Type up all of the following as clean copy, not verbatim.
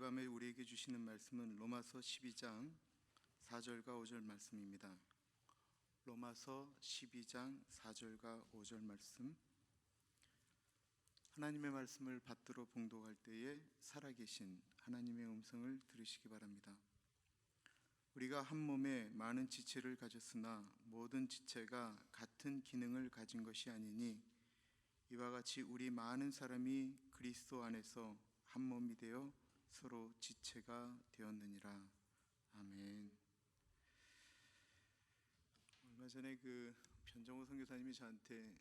밤에 우리에게 주시는 말씀은 로마서 12장 4절과 5절 말씀입니다. 로마서 12장 4절과 5절 말씀. 하나님의 말씀을 받들어 봉독할 때에 살아계신 하나님의 음성을 들으시기 바랍니다. 우리가 한 몸에 많은 지체를 가졌으나 모든 지체가 같은 기능을 가진 것이 아니니 이와 같이 우리 많은 사람이 그리스도 안에서 한 몸이 되어 서로 지체가 되었느니라. 아멘. 얼마 전에 변정호 선교사님이 저한테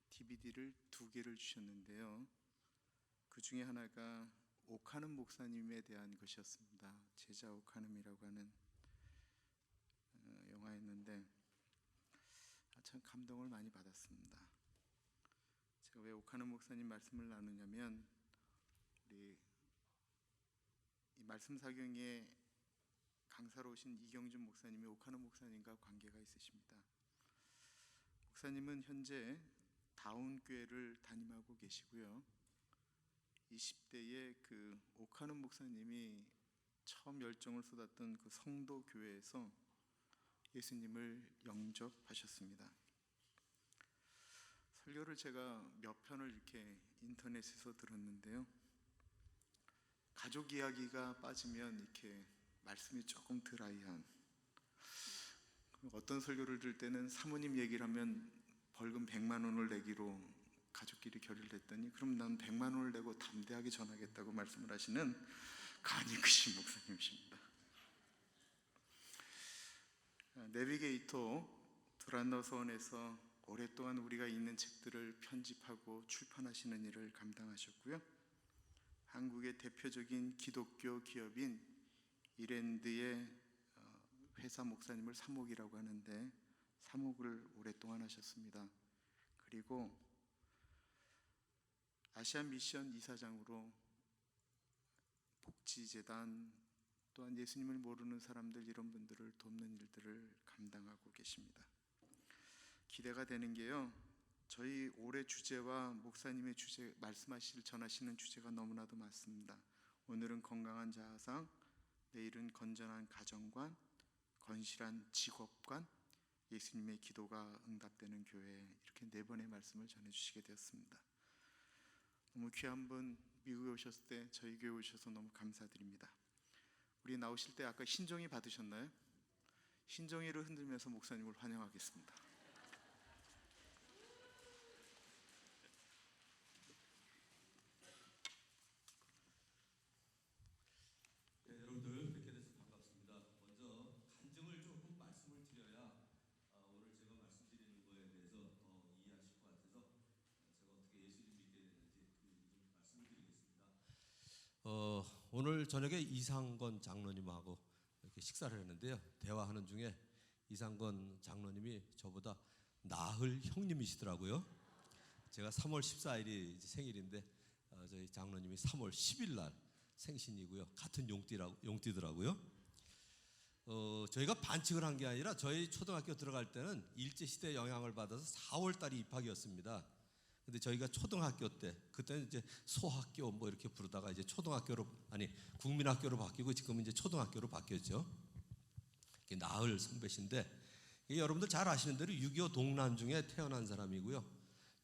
DVD를 2개를 주셨는데요. 그 중에 하나가 오카눔 목사님에 대한 것이었습니다. 제자 오카눔이라고 하는 영화였는데 참 감동을 많이 받았습니다. 제가 왜 오카눔 목사님 말씀을 나누냐면 우리 이 말씀 사경에 강사로 오신 이경준 목사님이 오카눔 목사님과 관계가 있으십니다. 목사님은 현재 다운교회를 담임하고 계시고요. 20대에 오카눔 목사님이 처음 열정을 쏟았던 그 성도 교회에서 예수님을 영접하셨습니다. 설교를 제가 몇 편을 이렇게 인터넷에서 들었는데요. 가족 이야기가 빠지면 이렇게 말씀이 조금 드라이한, 어떤 설교를 들을 때는 사모님 얘기를 하면 벌금 100만 원을 내기로 가족끼리 결의를 했더니 그럼 난 100만 원을 내고 담대하게 전하겠다고 말씀을 하시는 간이 크신 목사님이십니다. 내비게이터 두란노 서원에서 오랫동안 우리가 읽는 책들을 편집하고 출판하시는 일을 감당하셨고요. 한국의 대표적인 기독교 기업인 이랜드의 회사 목사님을 사목이라고 하는데 사목을 오랫동안 하셨습니다. 그리고 아시아 미션 이사장으로 복지재단 또한 예수님을 모르는 사람들 이런 분들을 돕는 일들을 감당하고 계십니다. 기대가 되는 게요, 저희 올해 주제와 목사님의 주제 전하시는 주제가 너무나도 많습니다. 오늘은 건강한 자아상, 내일은 건전한 가정관, 건실한 직업관, 예수님의 기도가 응답되는 교회, 이렇게 4번의 말씀을 전해주시게 되었습니다. 너무 귀한 분, 미국에 오셨을 때 저희 교회 오셔서 너무 감사드립니다. 우리 나오실 때 아까 신종이 받으셨나요? 신종이를 흔들면서 목사님을 환영하겠습니다. 네, 여러분들 뵙게 돼서 반갑습니다. 먼저 간증을 조금 말씀을 드려야 오늘 제가 말씀드리는 거에 대해서 더 이해하실 것 같아서 제가 어떻게 예수를 믿게 됐는지 좀 말씀을 드리겠습니다. 오늘 저녁에 이상건 장로님하고 이렇게 식사를 했는데요. 대화하는 중에 이상건 장로님이 저보다 나흘 형님이시더라고요. 제가 3월 14일이 생일인데 저희 장로님이 3월 10일 날 생신이고요. 같은 용띠더라고요. 저희가 반칙을 한 게 아니라 저희 초등학교 들어갈 때는 일제시대 영향을 받아서 4월 달이 입학이었습니다. 근데 저희가 초등학교 때, 그때는 이제 소학교 뭐 이렇게 부르다가 이제 국민학교로 바뀌고 지금은 이제 초등학교로 바뀌었죠. 나흘 선배신데, 여러분들 잘 아시는 대로 6.25 동란 중에 태어난 사람이고요.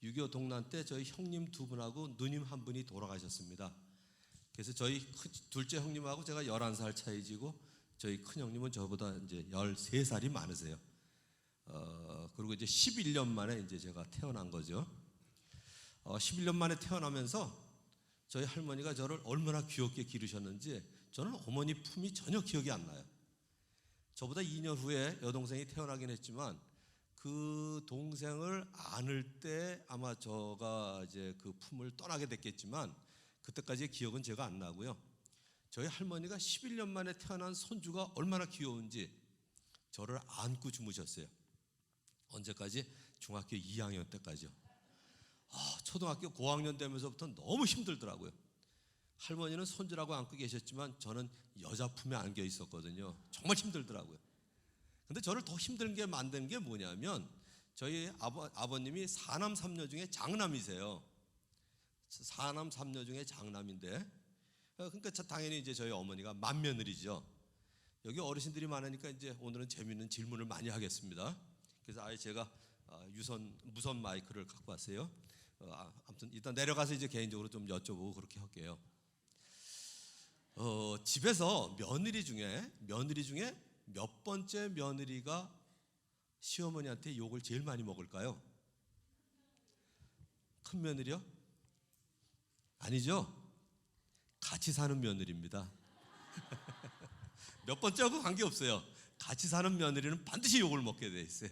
6.25 동란 때 저희 형님 2분하고 누님 1분이 돌아가셨습니다. 그래서 저희 둘째 형님하고 제가 11살 차이지고 저희 큰 형님은 저보다 이제 13살이 많으세요. 그리고 이제 11년 만에 이제 제가 태어난 거죠. 11년 만에 태어나면서 저희 할머니가 저를 얼마나 귀엽게 기르셨는지 저는 어머니 품이 전혀 기억이 안 나요. 저보다 2년 후에 여동생이 태어나긴 했지만 그 동생을 안을 때 아마 저가 이제 그 품을 떠나게 됐겠지만 그때까지의 기억은 제가 안 나고요. 저희 할머니가 11년 만에 태어난 손주가 얼마나 귀여운지 저를 안고 주무셨어요. 언제까지? 중학교 2학년 때까지요. 초등학교 고학년 되면서부터 너무 힘들더라고요. 할머니는 손주라고 안고 계셨지만 저는 여자 품에 안겨 있었거든요. 정말 힘들더라고요. 근데 저를 더 힘들게 만든 게 뭐냐면 저희 아버님이 4남 3녀 중에 장남이세요. 4남 3녀 중에 장남인데 그러니까 당연히 이제 저희 어머니가 맏며느리죠. 여기 어르신들이 많으니까 이제 오늘은 재미있는 질문을 많이 하겠습니다. 그래서 아예 제가 무선 마이크를 갖고 왔어요. 아무튼 일단 내려가서 이제 개인적으로 좀 여쭤보고 그렇게 할게요. 집에서 며느리 중에 몇 번째 며느리가 시어머니한테 욕을 제일 많이 먹을까요? 큰 며느리요? 아니죠. 같이 사는 며느리입니다. 몇 번째하고 관계없어요. 같이 사는 며느리는 반드시 욕을 먹게 돼 있어요.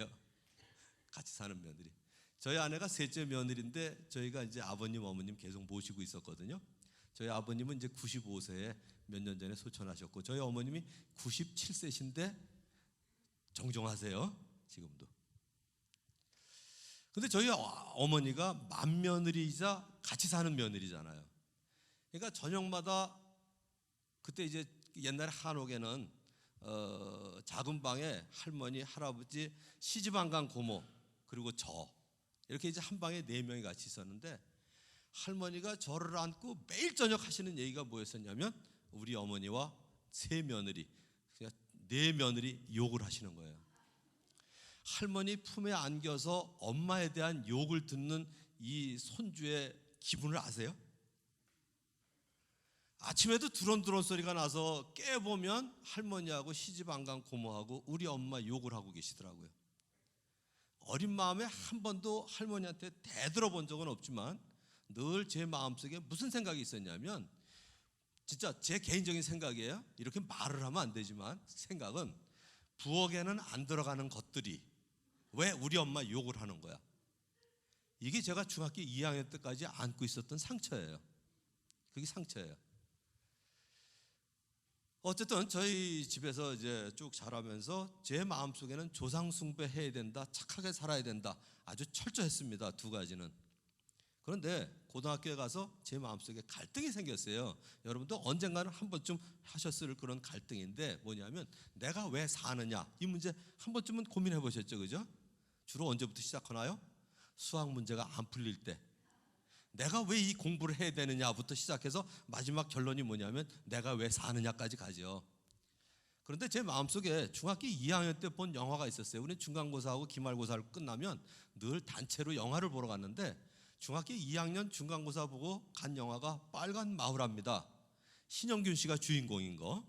같이 사는 며느리. 저희 아내가 셋째 며느리인데 저희가 이제 아버님 어머님 계속 모시고 있었거든요. 저희 아버님은 이제 95세에 몇 년 전에 소천하셨고 저희 어머님이 97세신데 정정하세요. 지금도. 근데 저희 어머니가 맏며느리이자 같이 사는 며느리잖아요. 그러니까 저녁마다 그때 이제 옛날에 한옥에는 작은 방에 할머니, 할아버지, 시집안간 고모 그리고 저 이렇게 이제 한 방에 4명이 같이 있었는데 할머니가 저를 안고 매일 저녁 하시는 얘기가 뭐였었냐면 우리 어머니와 세 며느리, 그러니까 4며느리 욕을 하시는 거예요. 할머니 품에 안겨서 엄마에 대한 욕을 듣는 이 손주의 기분을 아세요? 아침에도 두런두런 소리가 나서 깨보면 할머니하고 시집안간 고모하고 우리 엄마 욕을 하고 계시더라고요. 어린 마음에 한 번도 할머니한테 대들어본 적은 없지만 늘 제 마음속에 무슨 생각이 있었냐면 진짜 제 개인적인 생각이에요. 이렇게 말을 하면 안 되지만 생각은 부엌에는 안 들어가는 것들이 왜 우리 엄마 욕을 하는 거야. 이게 제가 중학교 2학년 때까지 안고 있었던 상처예요. 그게 상처예요. 어쨌든 저희 집에서 이제 쭉 자라면서 제 마음속에는 조상 숭배해야 된다, 착하게 살아야 된다, 아주 철저했습니다. 2가지는. 그런데 고등학교에 가서 제 마음속에 갈등이 생겼어요. 여러분도 언젠가는 한 번쯤 하셨을 그런 갈등인데 뭐냐면 내가 왜 사느냐 이 문제 한 번쯤은 고민해 보셨죠, 그죠? 주로 언제부터 시작하나요? 수학 문제가 안 풀릴 때. 내가 왜 이 공부를 해야 되느냐부터 시작해서 마지막 결론이 뭐냐면 내가 왜 사느냐까지 가죠. 그런데 제 마음속에 중학교 2학년 때 본 영화가 있었어요. 우리는 중간고사하고 기말고사를 끝나면 늘 단체로 영화를 보러 갔는데 중학교 2학년 중간고사 보고 간 영화가 빨간 마우라입니다. 신영균 씨가 주인공인 거.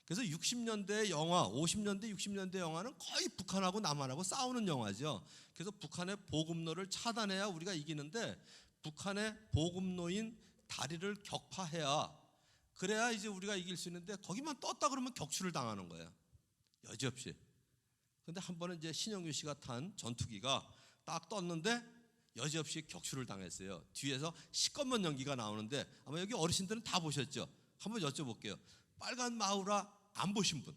그래서 60년대 영화, 50년대, 60년대 영화는 거의 북한하고 남한하고 싸우는 영화죠. 그래서 북한의 보급로를 차단해야 우리가 이기는데 북한의 보급로인 다리를 격파해야 그래야 이제 우리가 이길 수 있는데 거기만 떴다 그러면 격추를 당하는 거예요. 여지없이. 근데 한 번은 이제 신영균 씨가 탄 전투기가 딱 떴는데 여지없이 격추를 당했어요. 뒤에서 시꺼먼 연기가 나오는데 아마 여기 어르신들은 다 보셨죠? 한번 여쭤볼게요. 빨간 마우라 안 보신 분?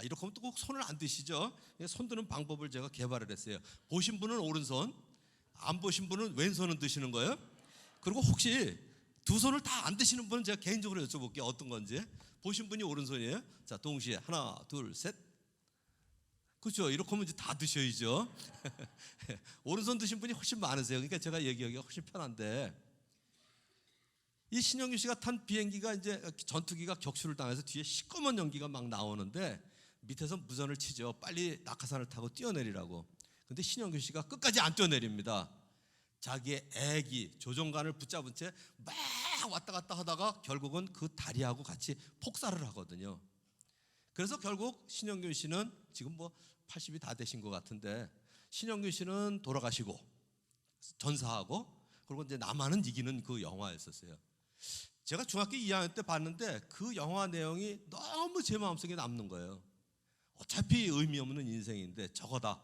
이렇게 하면 또 꼭 손을 안 드시죠? 손 드는 방법을 제가 개발을 했어요. 보신 분은 오른손, 안 보신 분은 왼손은 드시는 거예요. 그리고 혹시 두 손을 다 안 드시는 분은 제가 개인적으로 여쭤볼게요. 어떤 건지. 보신 분이 오른손이에요. 자, 동시에 하나, 둘, 셋. 그렇죠. 이렇게 하면 이제 다 드셔야죠. 오른손 드신 분이 훨씬 많으세요. 그러니까 제가 얘기하기가 훨씬 편한데 이 신영규 씨가 탄 비행기가 이제 전투기가 격추를 당해서 뒤에 시꺼먼 연기가 막 나오는데 밑에서 무전을 치죠. 빨리 낙하산을 타고 뛰어내리라고. 근데 신영규 씨가 끝까지 안 뛰어내립니다. 자기의 애기 조종관을 붙잡은 채 막 왔다 갔다 하다가 결국은 그 다리하고 같이 폭살을 하거든요. 그래서 결국 신영균 씨는 지금 뭐 80이 다 되신 것 같은데 신영균 씨는 돌아가시고 전사하고 그리고 이제 남한은 이기는 그 영화였었어요. 제가 중학교 2학년 때 봤는데 그 영화 내용이 너무 제 마음속에 남는 거예요. 어차피 의미 없는 인생인데 저거다.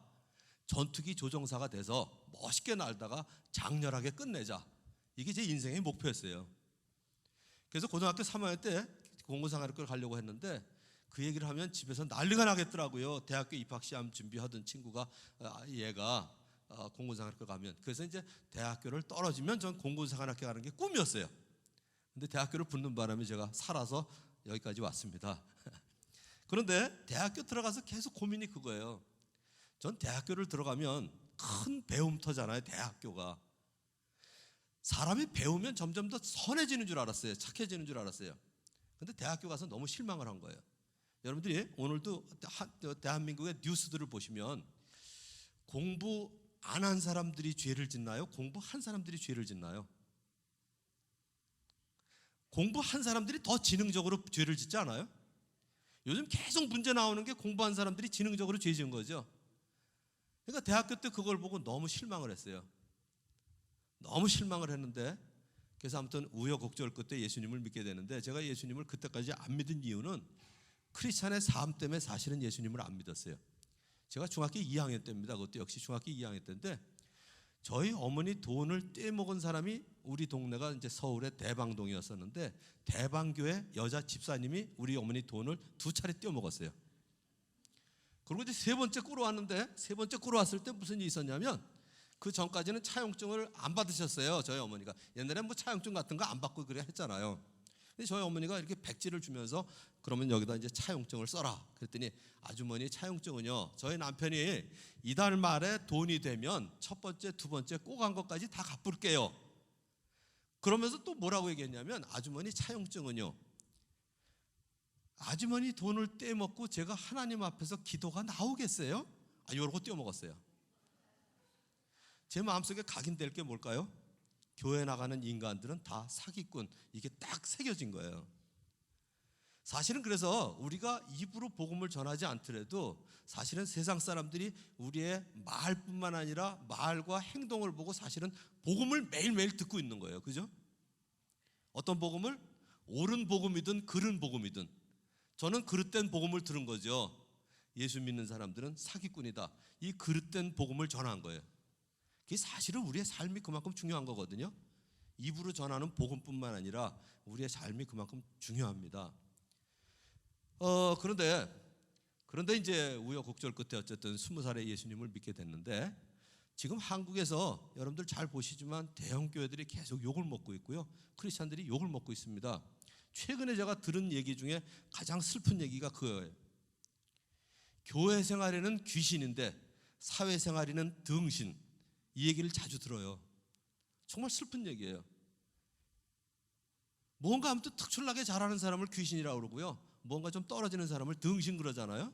전투기 조종사가 돼서 멋있게 날다가 장렬하게 끝내자. 이게 제 인생의 목표였어요. 그래서 고등학교 3학년 때 공군상학을 가려고 했는데 그 얘기를 하면 집에서 난리가 나겠더라고요. 대학교 입학시험 준비하던 친구가 얘가 공군상학교 가면 그래서 이제 대학교를 떨어지면 전 공군상학교 가는 게 꿈이었어요. 근데 대학교를 붙는 바람에 제가 살아서 여기까지 왔습니다. 그런데 대학교 들어가서 계속 고민이 그거예요. 전 대학교를 들어가면 큰 배움터잖아요. 대학교가. 사람이 배우면 점점 더 선해지는 줄 알았어요. 착해지는 줄 알았어요. 근데 대학교 가서 너무 실망을 한 거예요. 여러분들이 오늘도 대한민국의 뉴스들을 보시면 공부 안 한 사람들이 죄를 짓나요? 공부한 사람들이 죄를 짓나요? 공부한 사람들이 더 지능적으로 죄를 짓지 않아요? 요즘 계속 문제 나오는 게 공부한 사람들이 지능적으로 죄 지은 거죠. 그러니까 대학교 때 그걸 보고 너무 실망을 했어요. 너무 실망을 했는데, 그래서 아무튼 우여곡절 끝에 예수님을 믿게 되는데, 제가 예수님을 그때까지 안 믿은 이유는 크리스찬의 삶 때문에 사실은 예수님을 안 믿었어요. 제가 중학교 2학년 때입니다. 그것도 역시 중학교 2학년 때인데, 저희 어머니 돈을 떼먹은 사람이 우리 동네가 이제 서울의 대방동이었었는데, 대방교회 여자 집사님이 우리 어머니 돈을 2차례 떼먹었어요. 그리고 이제 세 번째 꿇어왔는데, 세 번째 꿇어왔을 때 무슨 일이 있었냐면, 그 전까지는 차용증을 안 받으셨어요. 저희 어머니가 옛날에 뭐 차용증 같은 거 안 받고 그래 했잖아요. 근데 저희 어머니가 이렇게 백지를 주면서 그러면 여기다 이제 차용증을 써라. 그랬더니 아주머니 차용증은요, 저희 남편이 이달 말에 돈이 되면 첫 번째, 두 번째 꼭 한 것까지 다 갚을게요. 그러면서 또 뭐라고 얘기했냐면, 아주머니 차용증은요, 아주머니 돈을 떼먹고 제가 하나님 앞에서 기도가 나오겠어요? 이러고 떼어먹었어요. 제 마음속에 각인될 게 뭘까요? 교회 나가는 인간들은 다 사기꾼, 이게 딱 새겨진 거예요. 사실은 그래서 우리가 입으로 복음을 전하지 않더라도 사실은 세상 사람들이 우리의 말뿐만 아니라 말과 행동을 보고 사실은 복음을 매일매일 듣고 있는 거예요. 그죠? 어떤 복음을? 옳은 복음이든 그른 복음이든. 저는 그릇된 복음을 들은 거죠. 예수 믿는 사람들은 사기꾼이다. 이 그릇된 복음을 전한 거예요. 그게 사실은 우리의 삶이 그만큼 중요한 거거든요. 입으로 전하는 복음뿐만 아니라 우리의 삶이 그만큼 중요합니다. 그런데 이제 우여곡절 끝에 어쨌든 20살에 예수님을 믿게 됐는데, 지금 한국에서 여러분들 잘 보시지만 대형 교회들이 계속 욕을 먹고 있고요. 크리스찬들이 욕을 먹고 있습니다. 최근에 제가 들은 얘기 중에 가장 슬픈 얘기가 그거예요. 교회 생활에는 귀신인데 사회 생활에는 등신. 이 얘기를 자주 들어요. 정말 슬픈 얘기예요. 뭔가 아무튼 특출나게 잘하는 사람을 귀신이라고 그러고요, 뭔가 좀 떨어지는 사람을 등신 그러잖아요.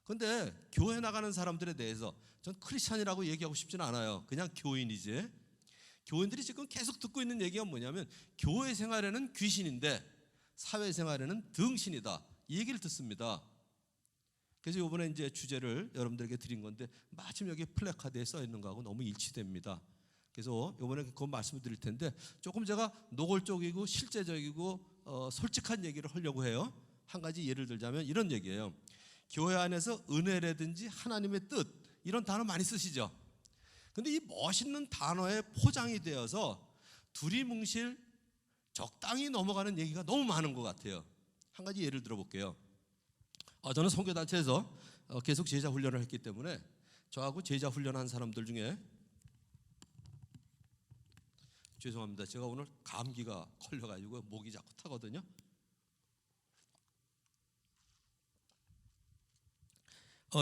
그런데 교회 나가는 사람들에 대해서 전 크리스찬이라고 얘기하고 싶지는 않아요. 그냥 교인이지. 교인들이 지금 계속 듣고 있는 얘기가 뭐냐면, 교회 생활에는 귀신인데 사회 생활에는 등신이다, 이 얘기를 듣습니다. 그래서 이번에 이제 주제를 여러분들에게 드린 건데, 마침 여기 플래카드에 써 있는 거하고 너무 일치됩니다. 그래서 이번에 그거 말씀을 드릴 텐데, 조금 제가 노골적이고 실제적이고 솔직한 얘기를 하려고 해요. 한 가지 예를 들자면 이런 얘기예요. 교회 안에서 은혜라든지 하나님의 뜻, 이런 단어 많이 쓰시죠. 근데 이 멋있는 단어에 포장이 되어서 두리뭉실 적당히 넘어가는 얘기가 너무 많은 것 같아요. 한 가지 예를 들어볼게요. 저는 선교단체에서 계속 제자 훈련을 했기 때문에 저하고 제자 훈련한 사람들 중에, 죄송합니다, 제가 오늘 감기가 걸려가지고 목이 자꾸 타거든요.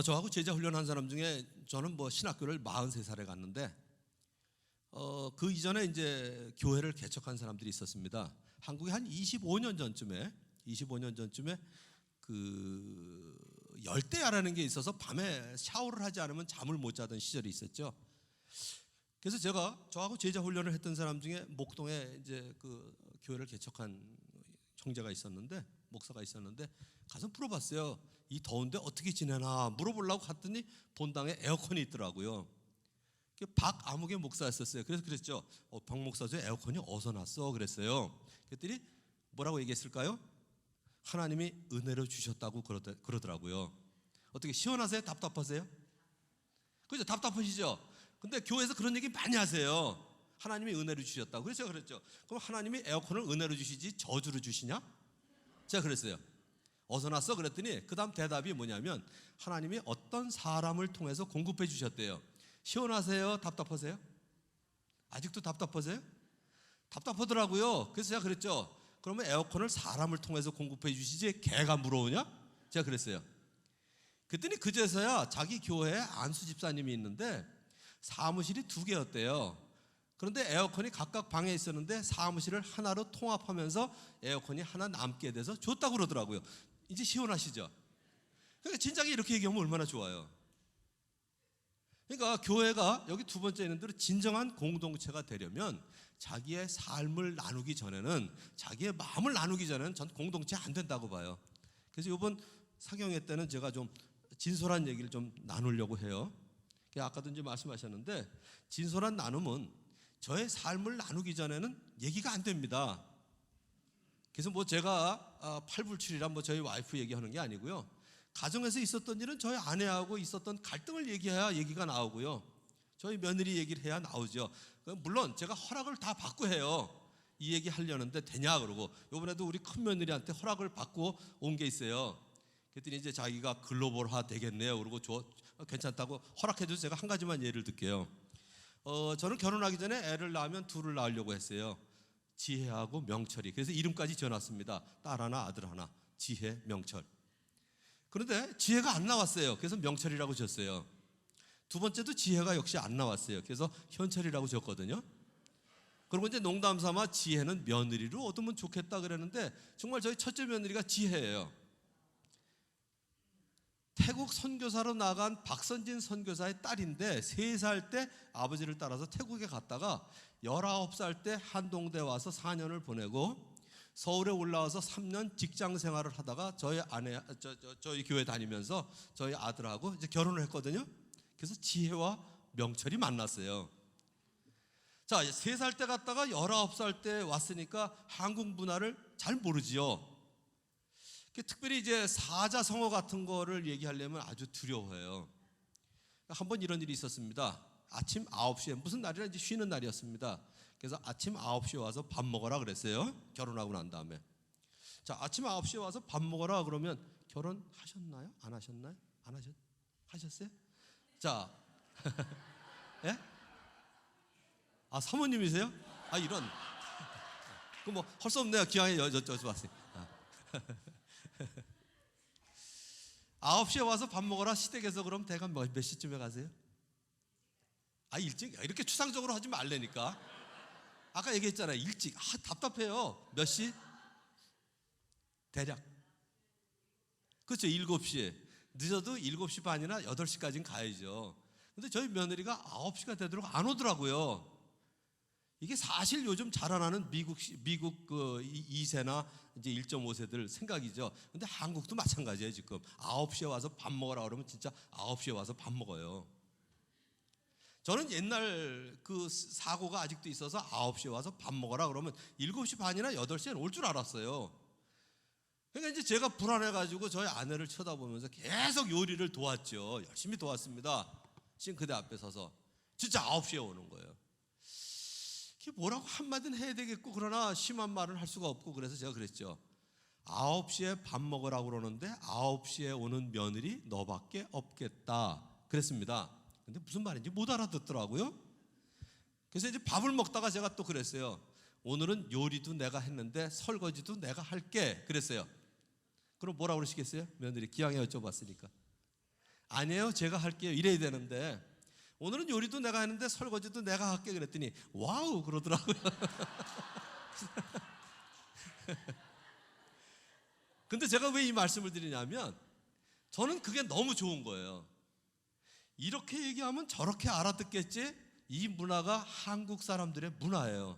저하고 제자 훈련한 사람 중에 저는 뭐 신학교를 43살에 갔는데, 그 이전에 이제 교회를 개척한 사람들이 있었습니다. 한국에 한 25년 전쯤에 그 열대야라는 게 있어서 밤에 샤워를 하지 않으면 잠을 못 자던 시절이 있었죠. 그래서 제가 저하고 제자 훈련을 했던 사람 중에 목동에 이제 그 교회를 개척한 형제가 있었는데, 목사가 있었는데, 가서 물어봤어요. 이 더운데 어떻게 지내나 물어보려고 갔더니 본당에 에어컨이 있더라고요. 박아무개 목사였었어요. 그래서 그랬죠. 박 목사, 저 에어컨이 어디서 났어? 그랬어요. 그랬더니 뭐라고 얘기했을까요? 하나님이 은혜로 주셨다고 그러더라고요. 어떻게 시원하세요? 답답하세요? 그죠? 답답하시죠? 근데 교회에서 그런 얘기 많이 하세요. 하나님이 은혜로 주셨다고. 그래서 제가 그랬죠. 그럼 하나님이 에어컨을 은혜로 주시지 저주로 주시냐? 제가 그랬어요. 어디서 났어? 그랬더니 그 다음 대답이 뭐냐면, 하나님이 어떤 사람을 통해서 공급해 주셨대요. 시원하세요? 답답하세요? 아직도 답답하세요? 답답하더라고요. 그래서 제가 그랬죠. 그러면 에어컨을 사람을 통해서 공급해 주시지 개가 물어오냐? 제가 그랬어요. 그랬더니 그제서야 자기 교회에 안수 집사님이 있는데 사무실이 2개였대요. 그런데 에어컨이 각각 방에 있었는데 사무실을 하나로 통합하면서 에어컨이 하나 남게 돼서 좋다고 그러더라고요. 이제 시원하시죠? 그러니까 진작에 이렇게 얘기하면 얼마나 좋아요. 그러니까 교회가 여기 두 번째 있는 대로 진정한 공동체가 되려면 자기의 삶을 나누기 전에는, 자기의 마음을 나누기 전에는 전 공동체 안 된다고 봐요. 그래서 이번 사경회 때는 제가 좀 진솔한 얘기를 좀 나누려고 해요. 아까도 이제 말씀하셨는데, 진솔한 나눔은 저의 삶을 나누기 전에는 얘기가 안 됩니다. 그래서 뭐 제가 팔불출이란 뭐 저희 와이프 얘기하는 게 아니고요. 가정에서 있었던 일은 저희 아내하고 있었던 갈등을 얘기해야 얘기가 나오고요. 저희 며느리 얘기를 해야 나오죠. 물론 제가 허락을 다 받고 해요. 이 얘기 하려는데 되냐 그러고, 이번에도 우리 큰 며느리한테 허락을 받고 온 게 있어요. 그랬더니 이제 자기가 글로벌화 되겠네요. 그러고 괜찮다고 허락해줘서 제가 한 가지만 예를 들게요. 저는 결혼하기 전에 애를 낳으면 둘을 낳으려고 했어요. 지혜하고 명철이. 그래서 이름까지 지어놨습니다. 딸 하나 아들 하나, 지혜 명철. 그런데 지혜가 안 나왔어요. 그래서 명철이라고 지었어요. 두 번째도 지혜가 역시 안 나왔어요. 그래서 현철이라고 지었거든요. 그리고 이제 농담 삼아 지혜는 며느리로 얻으면 좋겠다 그랬는데, 정말 저희 첫째 며느리가 지혜예요. 태국 선교사로 나간 박선진 선교사의 딸인데 3살 때 아버지를 따라서 태국에 갔다가 19살 때 한동대 와서 4년을 보내고 서울에 올라와서 3년 직장 생활을 하다가 저희 교회 다니면서 저희 아들하고 이제 결혼을 했거든요. 그래서 지혜와 명철이 만났어요. 자, 3살 때 갔다가 19살 때 왔으니까 한국 문화를 잘 모르지요. 특별히 이제 사자성어 같은 거를 얘기하려면 아주 두려워해요. 한번 이런 일이 있었습니다. 아침 9시에 무슨 날이라 쉬는 날이었습니다. 그래서 아침 9시에 와서 밥 먹어라 그랬어요. 결혼하고 난 다음에. 자, 아침 9시에 와서 밥 먹어라 그러면 결혼하셨나요? 안 하셨나요? 하셨어요? 자, 예? 아, 사모님이세요? 아, 이런. 그 뭐 할 수 없네요. 기왕에 여쭤봤으니. 9시에 와서 밥 먹어라 시댁에서 그럼 대략 몇 시쯤에 가세요? 아, 일찍? 이렇게 추상적으로 하지 말라니까. 아까 얘기했잖아요. 일찍. 답답해요. 몇 시? 대략. 그렇죠. 7시에. 늦어도 7시 반이나 8시까지는 가야죠. 근데 저희 며느리가 9시가 되도록 안 오더라고요. 이게 사실 요즘 자라나는 미국 그 2세나 이제 1.5세들 생각이죠. 근데 한국도 마찬가지예요. 지금 9시에 와서 밥 먹으라 그러면 진짜 9시에 와서 밥 먹어요. 저는 옛날 그 사고가 아직도 있어서 9시에 와서 밥 먹으라 그러면 7시 반이나 8시에는 올 줄 알았어요. 그러니까 이제 제가 불안해가지고 저희 아내를 쳐다보면서 계속 요리를 도왔죠. 열심히 도왔습니다. 싱크대 앞에 서서. 진짜 9시에 오는 거예요. 뭐라고 한마디는 해야 되겠고, 그러나 심한 말은 할 수가 없고, 그래서 제가 그랬죠. 9시에 밥 먹으라고 그러는데 9시에 오는 며느리 너밖에 없겠다 그랬습니다. 근데 무슨 말인지 못 알아듣더라고요. 그래서 이제 밥을 먹다가 제가 또 그랬어요. 오늘은 요리도 내가 했는데 설거지도 내가 할게 그랬어요. 그럼 뭐라고 그러시겠어요? 며느리 기왕에 여쭤봤으니까. 아니에요, 제가 할게요 이래야 되는데, 오늘은 요리도 내가 했는데 설거지도 내가 할게 그랬더니 와우 그러더라고요. 근데 제가 왜 이 말씀을 드리냐면, 저는 그게 너무 좋은 거예요. 이렇게 얘기하면 저렇게 알아듣겠지? 이 문화가 한국 사람들의 문화예요.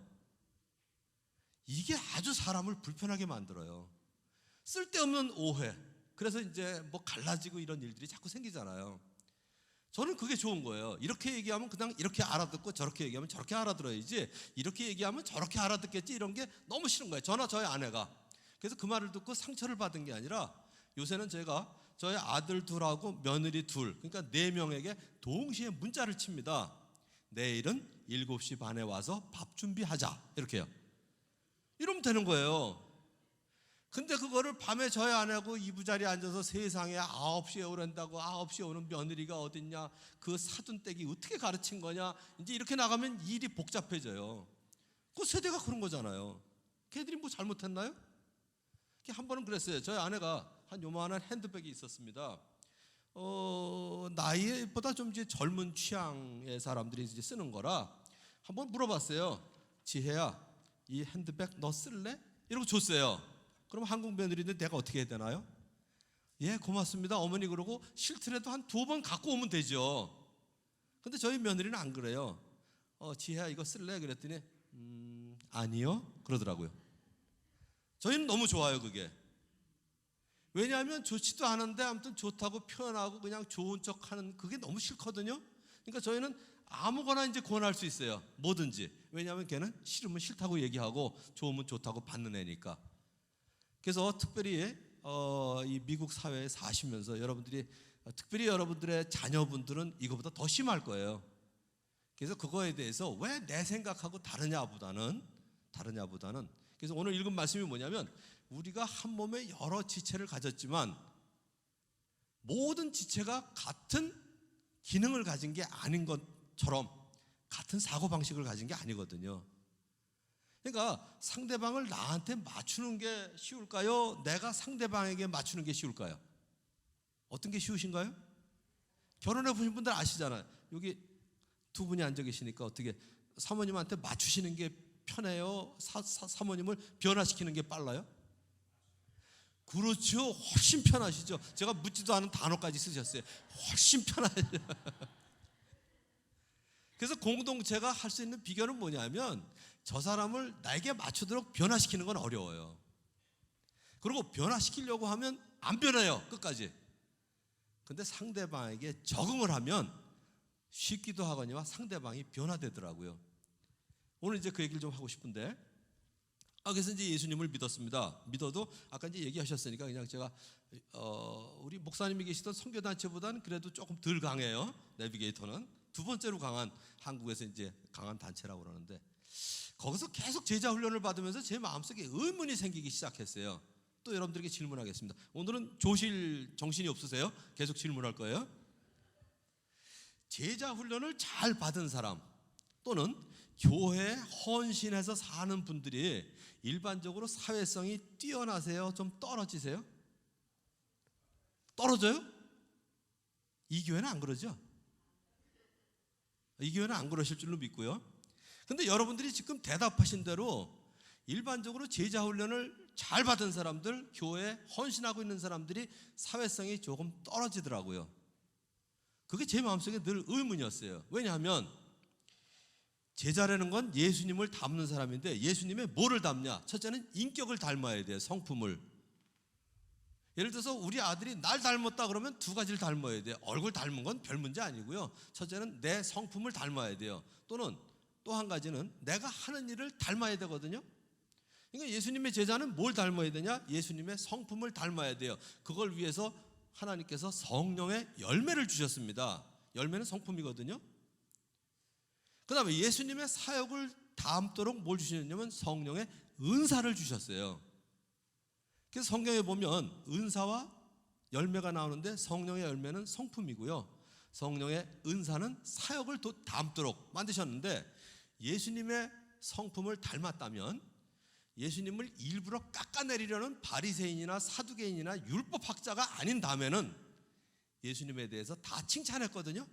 이게 아주 사람을 불편하게 만들어요. 쓸데없는 오해. 그래서 이제 뭐 갈라지고 이런 일들이 자꾸 생기잖아요. 저는 그게 좋은 거예요. 이렇게 얘기하면 그냥 이렇게 알아듣고, 저렇게 얘기하면 저렇게 알아들어야지, 이렇게 얘기하면 저렇게 알아듣겠지, 이런 게 너무 싫은 거예요. 저나 저희 아내가. 그래서 그 말을 듣고 상처를 받은 게 아니라, 요새는 제가 저희 아들 둘하고 며느리 둘, 그러니까 4명에게 동시에 문자를 칩니다. 내일은 7시 반에 와서 밥 준비하자 이렇게요. 이러면 되는 거예요. 근데 그거를 밤에 저희 아내하고 이부자리에 앉아서 세상에 9시에 오란다고, 9시에 오는 며느리가 어딨냐, 그 사돈댁이 어떻게 가르친 거냐, 이제 이렇게 나가면 일이 복잡해져요. 그 세대가 그런 거잖아요. 걔들이 뭐 잘못했나요? 한 번은 그랬어요. 저희 아내가 한 요만한 핸드백이 있었습니다. 나이보다 좀 이제 젊은 취향의 사람들이 이제 쓰는 거라, 한번 물어봤어요. 지혜야, 이 핸드백 너 쓸래? 이러고 줬어요. 그럼 한국 며느리인데 내가 어떻게 해야 되나요? 예, 고맙습니다 어머니 그러고 싫더라도 한 2번 갖고 오면 되죠. 근데 저희 며느리는 안 그래요. 지혜야 이거 쓸래? 그랬더니 아니요 그러더라고요. 저희는 너무 좋아요 그게. 왜냐하면 좋지도 않은데 아무튼 좋다고 표현하고 그냥 좋은 척하는 그게 너무 싫거든요. 그러니까 저희는 아무거나 이제 권할 수 있어요. 뭐든지. 왜냐하면 걔는 싫으면 싫다고 얘기하고 좋으면 좋다고 받는 애니까. 그래서 특별히 이 미국 사회에 사시면서 여러분들이 특별히 여러분들의 자녀분들은 이거보다 더 심할 거예요. 그래서 그거에 대해서 왜 내 생각하고 다르냐보다는 그래서 오늘 읽은 말씀이 뭐냐면 우리가 한 몸에 여러 지체를 가졌지만 모든 지체가 같은 기능을 가진 게 아닌 것처럼 같은 사고방식을 가진 게 아니거든요. 그러니까 상대방을 나한테 맞추는 게 쉬울까요? 내가 상대방에게 맞추는 게 쉬울까요? 어떤 게 쉬우신가요? 결혼해 보신 분들 아시잖아요. 여기 2분이 앉아 계시니까 어떻게 사모님한테 맞추시는 게 편해요? 사모님을 변화시키는 게 빨라요? 그렇죠. 훨씬 편하시죠. 제가 묻지도 않은 단어까지 쓰셨어요. 훨씬 편하죠. 그래서 공동체가 할 수 있는 비결은 뭐냐면 저 사람을 나에게 맞추도록 변화시키는 건 어려워요. 그리고 변화시키려고 하면 안 변해요. 끝까지. 근데 상대방에게 적응을 하면 쉽기도 하거니와 상대방이 변화되더라고요. 오늘 이제 그 얘기를 좀 하고 싶은데 그래서 이제 예수님을 믿었습니다. 믿어도 아까 이제 얘기하셨으니까 그냥 제가 우리 목사님이 계시던 선교단체보다는 그래도 조금 덜 강해요. 내비게이터는 2번째로 강한 한국에서 이제 강한 단체라고 그러는데 거기서 계속 제자 훈련을 받으면서 제 마음속에 의문이 생기기 시작했어요. 또 여러분들에게 질문하겠습니다. 오늘은 조실 정신이 없으세요? 계속 질문할 거예요. 제자 훈련을 잘 받은 사람 또는 교회에 헌신해서 사는 분들이 일반적으로 사회성이 뛰어나세요? 좀 떨어지세요? 떨어져요? 이 교회는 안 그러죠? 이 교회는 안 그러실 줄로 믿고요. 근데 여러분들이 지금 대답하신 대로 일반적으로 제자 훈련을 잘 받은 사람들, 교회에 헌신하고 있는 사람들이 사회성이 조금 떨어지더라고요. 그게 제 마음속에 늘 의문이었어요. 왜냐하면 제자라는 건 예수님을 닮는 사람인데 예수님의 뭐를 닮냐? 첫째는 인격을 닮아야 돼요. 성품을. 예를 들어서 우리 아들이 날 닮았다 그러면 2가지를 닮아야 돼요. 얼굴 닮은 건 별 문제 아니고요. 첫째는 내 성품을 닮아야 돼요. 또는 또 한 가지는 내가 하는 일을 닮아야 되거든요. 그러니까 예수님의 제자는 뭘 닮아야 되냐? 예수님의 성품을 닮아야 돼요. 그걸 위해서 하나님께서 성령의 열매를 주셨습니다. 열매는 성품이거든요. 그 다음에 예수님의 사역을 닮도록 뭘 주셨냐면 성령의 은사를 주셨어요. 그래서 성경에 보면 은사와 열매가 나오는데 성령의 열매는 성품이고요. 성령의 은사는 사역을 닮도록 만드셨는데 예수님의 성품을 닮았다면 예수님을 일부러 깎아내리려는 바리새인이나 사두개인이나 율법학자가 아닌 다음에는 예수님에 대해서 다 칭찬했거든요.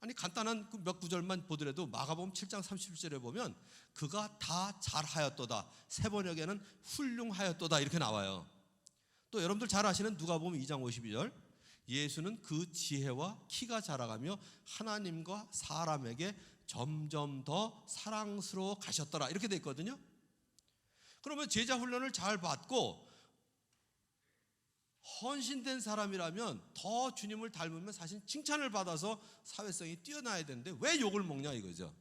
아니 간단한 몇 구절만 보더라도 마가복음 7장 31절에 보면 그가 다 잘하였도다. 세 번역에는 훌륭하였도다 이렇게 나와요. 또 여러분들 잘 아시는 누가복음 2장 52절 예수는 그 지혜와 키가 자라가며 하나님과 사람에게 점점 더 사랑스러워 가셨더라 이렇게 돼 있거든요. 그러면 제자 훈련을 잘 받고 헌신된 사람이라면 더 주님을 닮으면 사실 칭찬을 받아서 사회성이 뛰어나야 되는데 왜 욕을 먹냐 이거죠.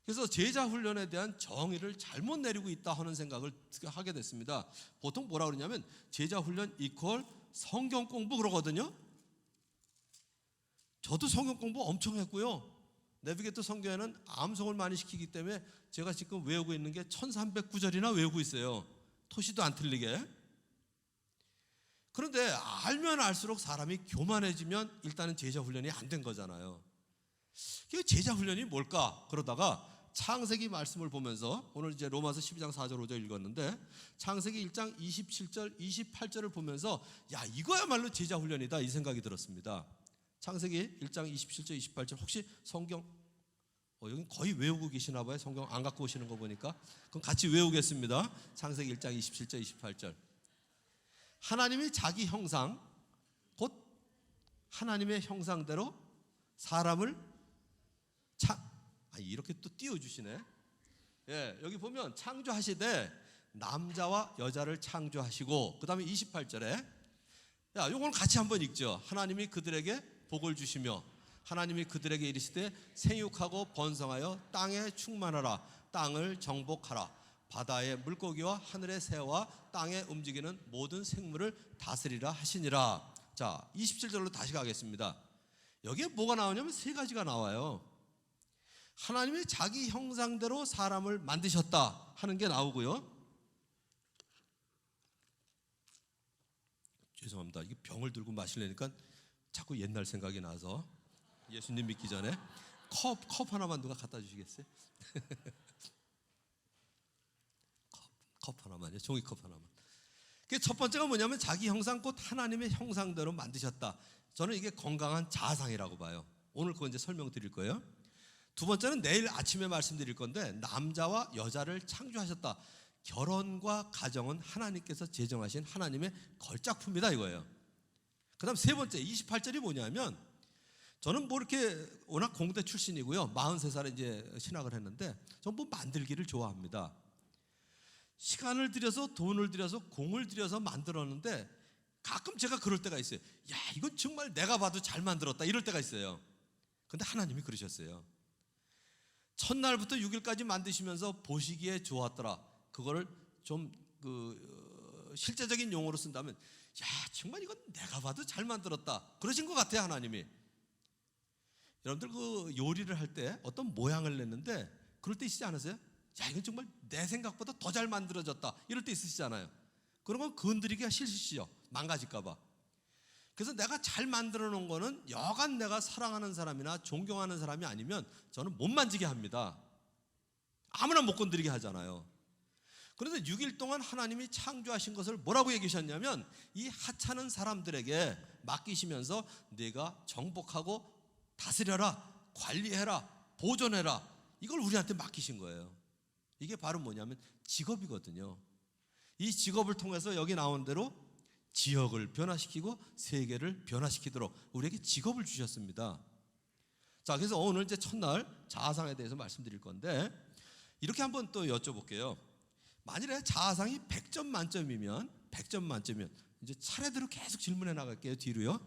그래서 제자 훈련에 대한 정의를 잘못 내리고 있다 하는 생각을 하게 됐습니다. 보통 뭐라 그러냐면 제자 훈련 이퀄 성경 공부 그러거든요. 저도 성경 공부 엄청 했고요. 내비게이터 성경에는 암송을 많이 시키기 때문에 제가 지금 외우고 있는 게 1309절이나 외우고 있어요. 토시도 안 틀리게. 그런데 알면 알수록 사람이 교만해지면 일단은 제자 훈련이 안 된 거잖아요. 제자 훈련이 뭘까? 그러다가 창세기 말씀을 보면서 오늘 이제 로마서 12장 4절 5절 읽었는데 창세기 1장 27절 28절을 보면서 야 이거야말로 제자 훈련이다 이 생각이 들었습니다. 창세기 1장 27절 28절 혹시 성경 여기 거의 외우고 계시나 봐요. 성경 안 갖고 오시는 거 보니까. 그럼 같이 외우겠습니다. 창세기 1장 27절 28절. 하나님이 자기 형상, 곧 하나님의 형상대로 사람을 이렇게 또 띄워주시네. 예, 여기 보면 창조하시되 남자와 여자를 창조하시고, 그 다음에 28절에 요걸 같이 한번 읽죠. 하나님이 그들에게 복을 주시며 하나님이 그들에게 이르시되 생육하고 번성하여 땅에 충만하라. 땅을 정복하라. 바다의 물고기와 하늘의 새와 땅에 움직이는 모든 생물을 다스리라 하시니라. 자, 27절로 다시 가겠습니다. 여기에 뭐가 나오냐면 세 가지가 나와요. 하나님이 자기 형상대로 사람을 만드셨다 하는 게 나오고요. 죄송합니다. 이게 병을 들고 마시려니까 자꾸 옛날 생각이 나서, 예수님 믿기 전에 컵 하나만 누가 갖다 주시겠어요? 컵 하나만요. 종이컵 하나만. 첫 번째가 뭐냐면 자기 형상 곧 하나님의 형상대로 만드셨다. 저는 이게 건강한 자아상이라고 봐요. 오늘 그거 이제 설명드릴 거예요. 두 번째는 내일 아침에 말씀드릴 건데, 남자와 여자를 창조하셨다. 결혼과 가정은 하나님께서 제정하신 하나님의 걸작품이다 이거예요. 그 다음 세 번째 28절이 뭐냐면, 저는 뭐 이렇게 워낙 공대 출신이고요. 43살에 이제 신학을 했는데, 저는 뭐 만들기를 좋아합니다. 시간을 들여서 돈을 들여서 공을 들여서 만들었는데, 가끔 제가 그럴 때가 있어요. 야, 이건 정말 내가 봐도 잘 만들었다 이럴 때가 있어요. 근데 하나님이 그러셨어요. 첫날부터 6일까지 만드시면서 보시기에 좋았더라. 그거를 좀 실제적인 용어로 쓴다면, 야, 정말 이건 내가 봐도 잘 만들었다 그러신 것 같아요, 하나님이. 여러분들 그 요리를 할 때 어떤 모양을 냈는데 그럴 때 있지 않으세요? 야, 이건 정말 내 생각보다 더 잘 만들어졌다 이럴 때 있으시잖아요. 그런 건 건드리기가 싫으시죠, 망가질까 봐. 그래서 내가 잘 만들어 놓은 거는 여간 내가 사랑하는 사람이나 존경하는 사람이 아니면 저는 못 만지게 합니다. 아무나 못 건드리게 하잖아요. 그런데 6일 동안 하나님이 창조하신 것을 뭐라고 얘기하셨냐면, 이 하찮은 사람들에게 맡기시면서 네가 정복하고 다스려라, 관리해라, 보존해라, 이걸 우리한테 맡기신 거예요. 이게 바로 뭐냐면 직업이거든요. 이 직업을 통해서 여기 나온 대로 지역을 변화시키고 세계를 변화시키도록 우리에게 직업을 주셨습니다. 자, 그래서 오늘 이제 첫날 자아상에 대해서 말씀드릴 건데, 이렇게 한번 또 여쭤볼게요. 만일에 자아상이 100점 만점이면 이제 차례대로 계속 질문해 나갈게요. 뒤로요.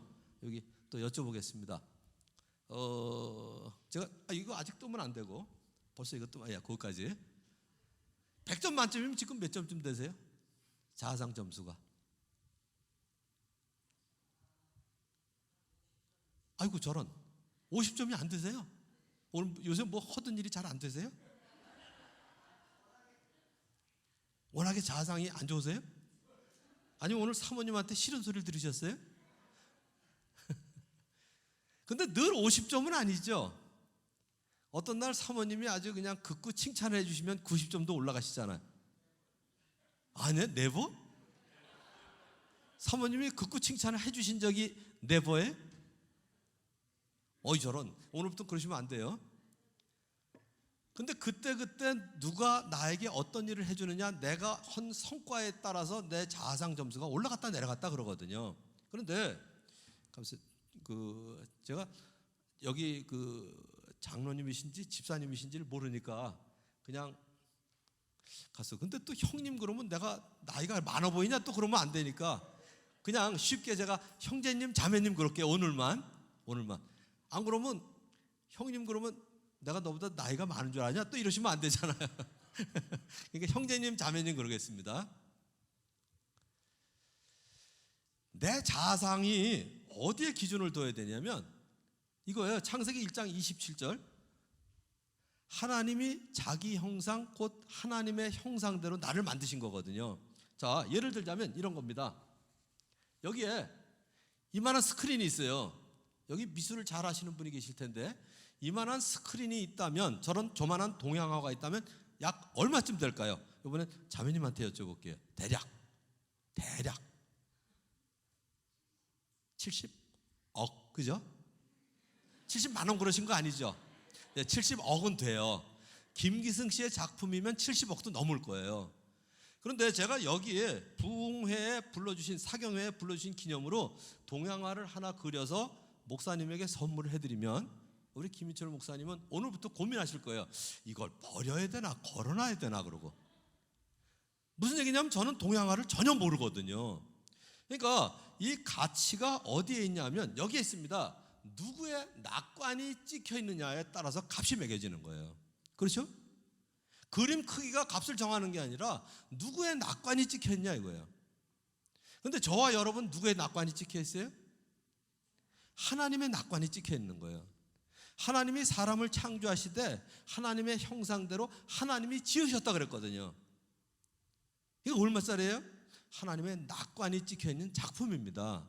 여기 또 여쭤보겠습니다. 제가 이거 아직 뜨면 안 되고, 벌써 이거 뜨면 거기까지. 100점 만점이면 지금 몇 점쯤 되세요? 자아상 점수가. 아이고 저런, 50점이 안 되세요? 오늘 요새 뭐 허든 일이 잘 안 되세요? 워낙에 자아상이 안 좋으세요? 아니면 오늘 사모님한테 싫은 소리를 들으셨어요? 근데 늘 50점은 아니죠. 어떤 날 사모님이 아주 그냥 극구 칭찬을 해주시면 90점도 올라가시잖아요. 아니요? 네버? 사모님이 극구 칭찬을 해주신 적이 네버에? 어이 저런, 오늘부터 그러시면 안 돼요. 근데 그때 누가 나에게 어떤 일을 해주느냐, 내가 한 성과에 따라서 내 자아상 점수가 올라갔다 내려갔다 그러거든요. 그런데 제가 여기 장로님이신지 집사님이신지를 모르니까 그냥 갔어. 근데 또 형님 그러면 내가 나이가 많아 보이냐 또 그러면 안 되니까 그냥 쉽게 제가 형제님 자매님 그럴게요. 오늘만. 안 그러면 형님 그러면 내가 너보다 나이가 많은 줄 아냐 또 이러시면 안 되잖아요. 그러니까 형제님 자매님 그러겠습니다. 내 자아상이 어디에 기준을 둬야 되냐면 이거예요. 창세기 1장 27절. 하나님이 자기 형상 곧 하나님의 형상대로 나를 만드신 거거든요. 자, 예를 들자면 이런 겁니다. 여기에 이만한 스크린이 있어요. 여기 미술을 잘 하시는 분이 계실 텐데, 이만한 스크린이 있다면, 저런 조만한 동양화가 있다면 약 얼마쯤 될까요? 이번엔 자매님한테 여쭤볼게요. 대략 70억, 그죠? 70만 원 그러신 거 아니죠? 네, 70억은 돼요. 김기승 씨의 작품이면 70억도 넘을 거예요. 그런데 제가 여기에 부흥회에 불러주신, 사경회에 불러주신 기념으로 동양화를 하나 그려서 목사님에게 선물을 해드리면 우리 김인철 목사님은 오늘부터 고민하실 거예요. 이걸 버려야 되나 걸어놔야 되나. 그러고 무슨 얘기냐면 저는 동양화를 전혀 모르거든요. 그러니까 이 가치가 어디에 있냐면 여기에 있습니다. 누구의 낙관이 찍혀 있느냐에 따라서 값이 매겨지는 거예요. 그렇죠? 그림 크기가 값을 정하는 게 아니라 누구의 낙관이 찍혀 있냐 이거예요. 그런데 저와 여러분 누구의 낙관이 찍혀 있어요? 하나님의 낙관이 찍혀 있는 거예요. 하나님이 사람을 창조하시되 하나님의 형상대로 하나님이 지으셨다 그랬거든요. 이거 얼마짜리예요? 하나님의 낙관이 찍혀 있는 작품입니다.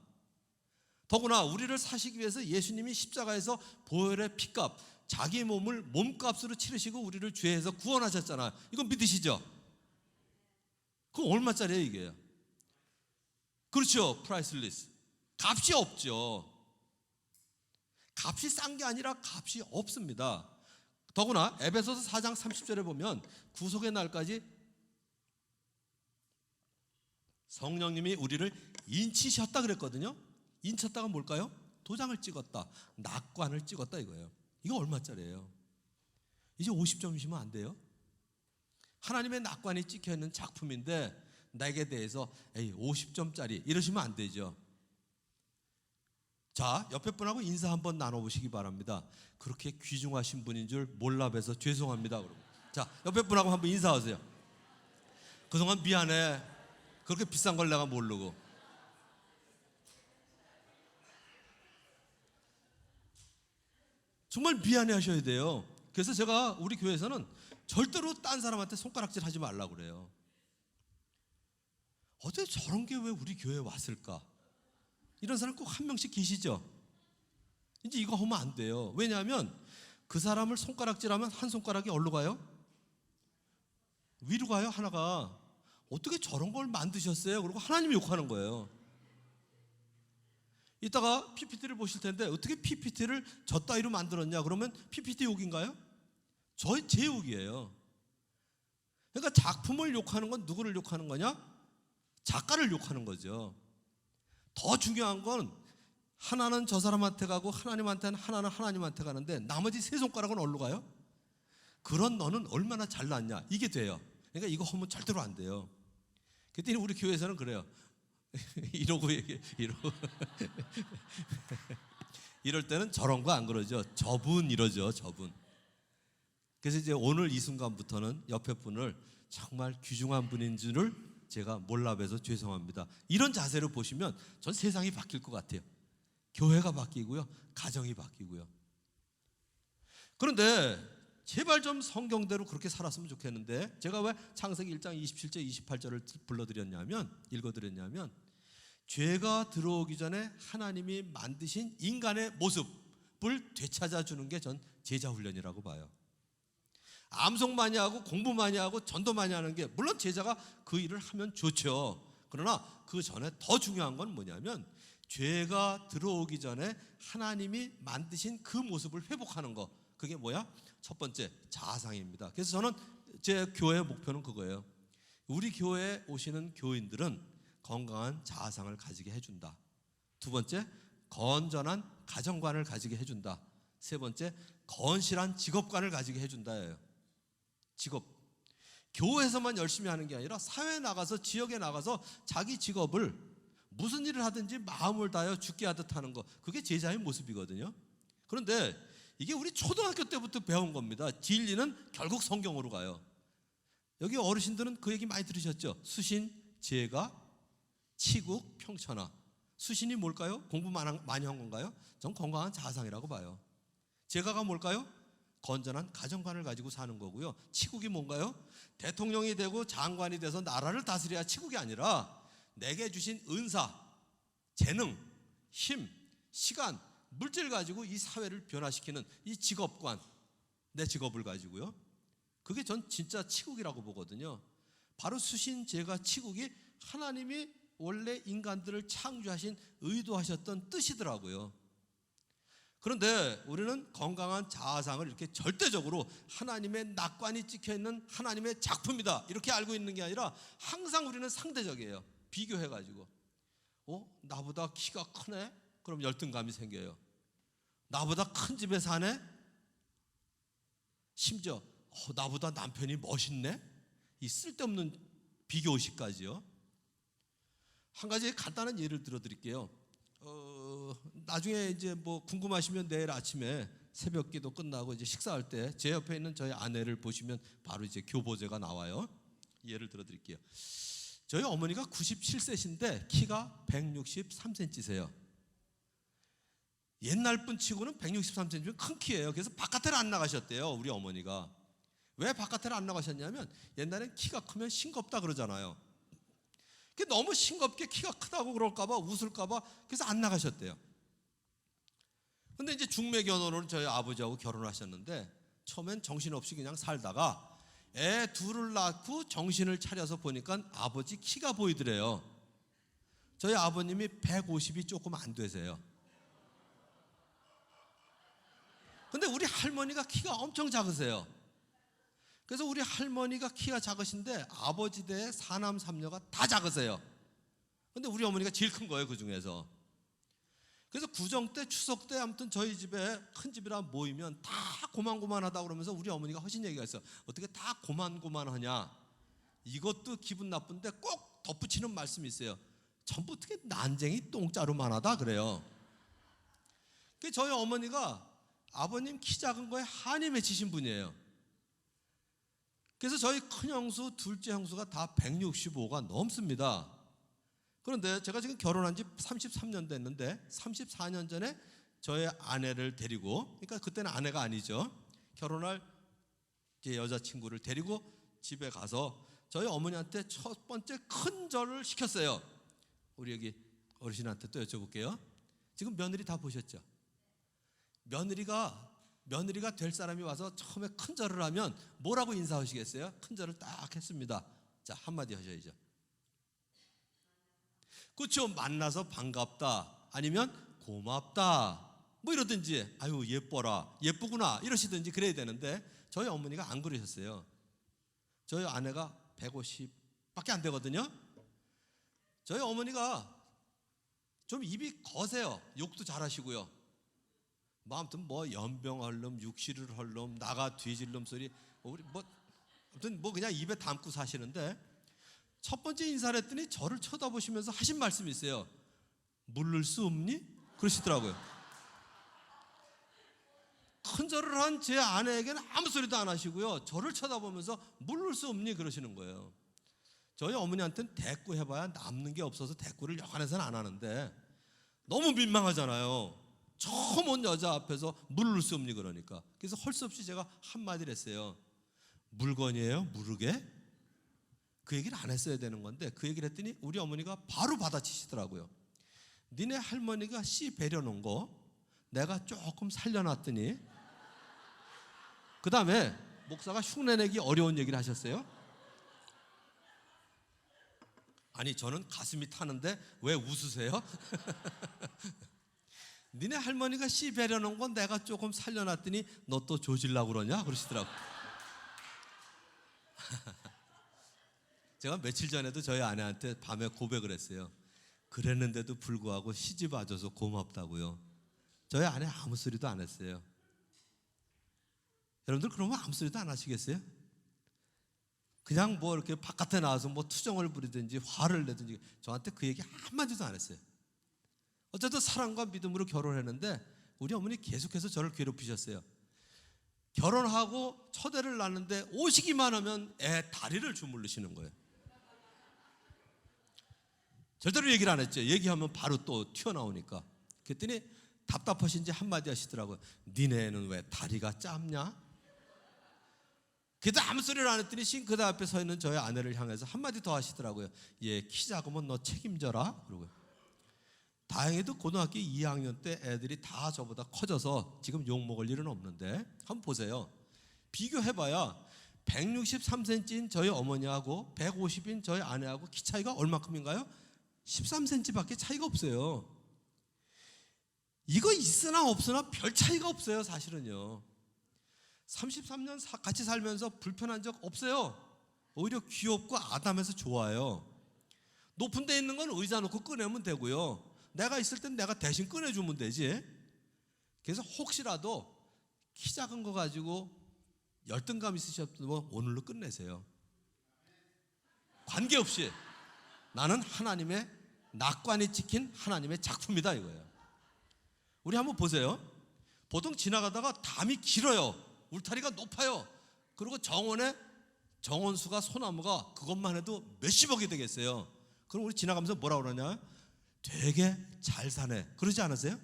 더구나 우리를 사시기 위해서 예수님이 십자가에서 보혈의 피값, 자기 몸을 몸값으로 치르시고 우리를 죄에서 구원하셨잖아요. 이건 믿으시죠? 그럼 얼마짜리예요 이게? 그렇죠. 프라이슬리스. 값이 없죠. 값이 싼 게 아니라 값이 없습니다. 더구나 에베소서 4장 30절에 보면 구속의 날까지 성령님이 우리를 인치셨다 그랬거든요. 인쳤다가 뭘까요? 도장을 찍었다, 낙관을 찍었다 이거예요. 이거 얼마짜리예요? 이제 50점이시면 안 돼요? 하나님의 낙관이 찍혀있는 작품인데 내게 대해서 에이 50점짜리 이러시면 안 되죠. 자, 옆에 분하고 인사 한번 나눠보시기 바랍니다. 그렇게 귀중하신 분인 줄 몰라 뵈서 죄송합니다. 그러고. 자, 옆에 분하고 한번 인사하세요. 그동안 미안해. 그렇게 비싼 걸 내가 모르고. 정말 미안해 하셔야 돼요. 그래서 제가 우리 교회에서는 절대로 딴 사람한테 손가락질 하지 말라고 그래요. 어떻게 저런 게 왜 우리 교회에 왔을까? 이런 사람 꼭 한 명씩 계시죠? 이제 이거 하면 안 돼요. 왜냐하면 그 사람을 손가락질하면 한 손가락이 어디로 가요? 위로 가요. 하나가. 어떻게 저런 걸 만드셨어요? 그리고 하나님이 욕하는 거예요. 이따가 PPT를 보실 텐데 어떻게 PPT를 저 따위로 만들었냐 그러면 PPT 욕인가요? 제 욕이에요. 그러니까 작품을 욕하는 건 누구를 욕하는 거냐? 작가를 욕하는 거죠. 더 중요한 건 하나는 저 사람한테 가고 하나님한테는 하나는 하나님한테 가는데 나머지 세 손가락은 어디로 가요? 그런 너는 얼마나 잘났냐 이게 돼요. 그러니까 이거 하면 절대로 안 돼요. 그랬더니 우리 교회에서는 그래요. 이러고 이러고 이럴 때는 저런 거 안 그러죠. 저분 이러죠. 저분. 그래서 이제 오늘 이 순간부터는 옆에 분을 정말 귀중한 분인 줄을 제가 몰라 뵈서 죄송합니다. 이런 자세로 보시면 전 세상이 바뀔 것 같아요. 교회가 바뀌고요. 가정이 바뀌고요. 그런데 제발 좀 성경대로 그렇게 살았으면 좋겠는데 제가 왜 창세기 1장 27절 28절을 읽어드렸냐면 죄가 들어오기 전에 하나님이 만드신 인간의 모습을 되찾아주는 게 전 제자훈련이라고 봐요. 암송 많이 하고 공부 많이 하고 전도 많이 하는 게 물론 제자가 그 일을 하면 좋죠. 그러나 그 전에 더 중요한 건 뭐냐면 죄가 들어오기 전에 하나님이 만드신 그 모습을 회복하는 거. 그게 뭐야? 첫 번째 자아상입니다. 그래서 저는 제 교회의 목표는 그거예요. 우리 교회에 오시는 교인들은 건강한 자아상을 가지게 해준다. 두 번째 건전한 가정관을 가지게 해준다. 세 번째 건실한 직업관을 가지게 해준다예요. 직업. 교회에서만 열심히 하는 게 아니라 사회에 나가서 지역에 나가서 자기 직업을 무슨 일을 하든지 마음을 다하여 죽게 하듯 하는 거. 그게 제자의 모습이거든요. 그런데 이게 우리 초등학교 때부터 배운 겁니다. 진리는 결국 성경으로 가요. 여기 어르신들은 그 얘기 많이 들으셨죠? 수신, 제가, 치국, 평천하. 수신이 뭘까요? 공부 많이 한 건가요? 전 건강한 자아상이라고 봐요. 제가가 뭘까요? 건전한 가정관을 가지고 사는 거고요. 치국이 뭔가요? 대통령이 되고 장관이 돼서 나라를 다스려야 치국이 아니라 내게 주신 은사, 재능, 힘, 시간, 물질 가지고 이 사회를 변화시키는 이 직업관, 내 직업을 가지고요. 그게 전 진짜 치국이라고 보거든요. 바로 수신, 제가, 치국이 하나님이 원래 인간들을 창조하신 의도하셨던 뜻이더라고요. 그런데 우리는 건강한 자아상을 이렇게 절대적으로 하나님의 낙관이 찍혀있는 하나님의 작품이다 이렇게 알고 있는 게 아니라 항상 우리는 상대적이에요. 비교해가지고 나보다 키가 크네? 그럼 열등감이 생겨요. 나보다 큰 집에 사네? 심지어 나보다 남편이 멋있네? 이 쓸데없는 비교의식까지요. 한 가지 간단한 예를 들어 드릴게요. 나중에 이제 뭐 궁금하시면 내일 아침에 새벽기도 끝나고 이제 식사할 때 제 옆에 있는 저희 아내를 보시면 바로 이제 교보제가 나와요. 예를 들어 드릴게요. 저희 어머니가 97세신데 키가 163cm세요. 옛날 분 치고는 163cm면 큰 키예요. 그래서 바깥에를 안 나가셨대요, 우리 어머니가. 왜 바깥에를 안 나가셨냐면 옛날엔 키가 크면 싱겁다 그러잖아요. 너무 싱겁게 키가 크다고 그럴까봐 웃을까봐 그래서 안 나가셨대요. 근데 이제 중매견으로 저희 아버지하고 결혼하셨는데 처음엔 정신없이 그냥 살다가 애 둘을 낳고 정신을 차려서 보니까 아버지 키가 보이더래요. 저희 아버님이 150이 조금 안 되세요. 근데 우리 할머니가 키가 엄청 작으세요. 그래서 우리 할머니가 키가 작으신데 아버지 대 사남 삼녀가 다 작으세요. 근데 우리 어머니가 제일 큰 거예요, 그 중에서. 그래서 구정 때, 추석 때 아무튼 저희 집에 큰 집이라 모이면 다 고만고만하다 그러면서 우리 어머니가 하신 얘기가 있어요. 어떻게 다 고만고만하냐? 이것도 기분 나쁜데 꼭 덧붙이는 말씀이 있어요. 전부 어떻게 난쟁이 똥자루만하다 그래요. 저희 어머니가 아버님 키 작은 거에 한이 맺히신 분이에요. 그래서 저희 큰 형수, 둘째 형수가 다 165가 넘습니다. 그런데 제가 지금 결혼한 지 33년 됐는데 34년 전에 저의 아내를 데리고, 그러니까 그때는 아내가 아니죠, 결혼할 제 여자친구를 데리고 집에 가서 저희 어머니한테 첫 번째 큰 절을 시켰어요. 우리 여기 어르신한테 또 여쭤볼게요. 지금 며느리 다 보셨죠? 며느리가 될 사람이 와서 처음에 큰 절을 하면 뭐라고 인사하시겠어요? 큰 절을 딱 했습니다. 자, 한마디 하셔야죠. 그렇죠. 만나서 반갑다, 아니면 고맙다, 뭐 이러든지, 아유 예뻐라, 예쁘구나 이러시든지 그래야 되는데 저희 어머니가 안 그러셨어요. 저희 아내가 150밖에 안 되거든요. 저희 어머니가 좀 입이 거세요. 욕도 잘하시고요. 아무튼 뭐 연병 헐름, 육시를 헐름, 나가 뒤질 놈 소리, 우리 아무튼 그냥 입에 담고 사시는데 첫 번째 인사를 했더니 저를 쳐다보시면서 하신 말씀이 있어요. 물을 수 없니? 그러시더라고요. 큰 절을 한 제 아내에게는 아무 소리도 안 하시고요, 저를 쳐다보면서 물을 수 없니? 그러시는 거예요. 저희 어머니한테는 대꾸 해봐야 남는 게 없어서 대꾸를 여간해서는 안 하는데 너무 민망하잖아요. 처음 온 여자 앞에서 물을 수 없니 그러니까. 그래서 할 수 없이 제가 한마디를 했어요. 물건이에요? 무르게? 그 얘기를 안 했어야 되는 건데 그 얘기를 했더니 우리 어머니가 바로 받아치시더라고요. 니네 할머니가 씨 배려놓은 거 내가 조금 살려놨더니, 그 다음에 목사가 흉내내기 어려운 얘기를 하셨어요. 아니 저는 가슴이 타는데 왜 웃으세요? 니네 할머니가 씨 배려놓은 건 내가 조금 살려놨더니 너 또 조질라고 그러냐? 그러시더라고. 제가 며칠 전에도 저희 아내한테 밤에 고백을 했어요. 그랬는데도 불구하고 시집 와줘서 고맙다고요. 저희 아내 아무 소리도 안 했어요. 여러분들 그러면 아무 소리도 안 하시겠어요? 그냥 뭐 이렇게 바깥에 나와서 뭐 투정을 부리든지 화를 내든지 저한테 그 얘기 한마디도 안 했어요. 어쨌든 사랑과 믿음으로 결혼했는데 우리 어머니 계속해서 저를 괴롭히셨어요. 결혼하고 첫애를 낳는데 오시기만 하면 애 다리를 주물르시는 거예요. 절대로 얘기를 안 했죠. 얘기하면 바로 또 튀어나오니까. 그랬더니 답답하신지 한마디 하시더라고요. 니네 애는 왜 다리가 짧냐? 그래도 아무 소리를 안 했더니 싱크대 앞에 서 있는 저희 아내를 향해서 한마디 더 하시더라고요. 얘 키 작으면 너 책임져라. 그러고요. 다행히도 고등학교 2학년 때 애들이 다 저보다 커져서 지금 욕먹을 일은 없는데 한번 보세요. 비교해봐야 163cm인 저희 어머니하고 150인 저희 아내하고 키 차이가 얼마큼인가요? 13cm밖에 차이가 없어요. 이거 있으나 없으나 별 차이가 없어요. 사실은요. 33년 같이 살면서 불편한 적 없어요. 오히려 귀엽고 아담해서 좋아요. 높은 데 있는 건 의자 놓고 꺼내면 되고요. 내가 있을 땐 내가 대신 꺼내주면 되지. 그래서 혹시라도 키 작은 거 가지고 열등감 있으셨다면 오늘로 끝내세요. 관계없이 나는 하나님의 낙관이 찍힌 하나님의 작품이다 이거예요. 우리 한번 보세요. 보통 지나가다가 담이 길어요. 울타리가 높아요. 그리고 정원수가 소나무가 그것만 해도 몇십억이 되겠어요. 그럼 우리 지나가면서 뭐라 그러냐? 되게 잘 사네. 그러지 않으세요?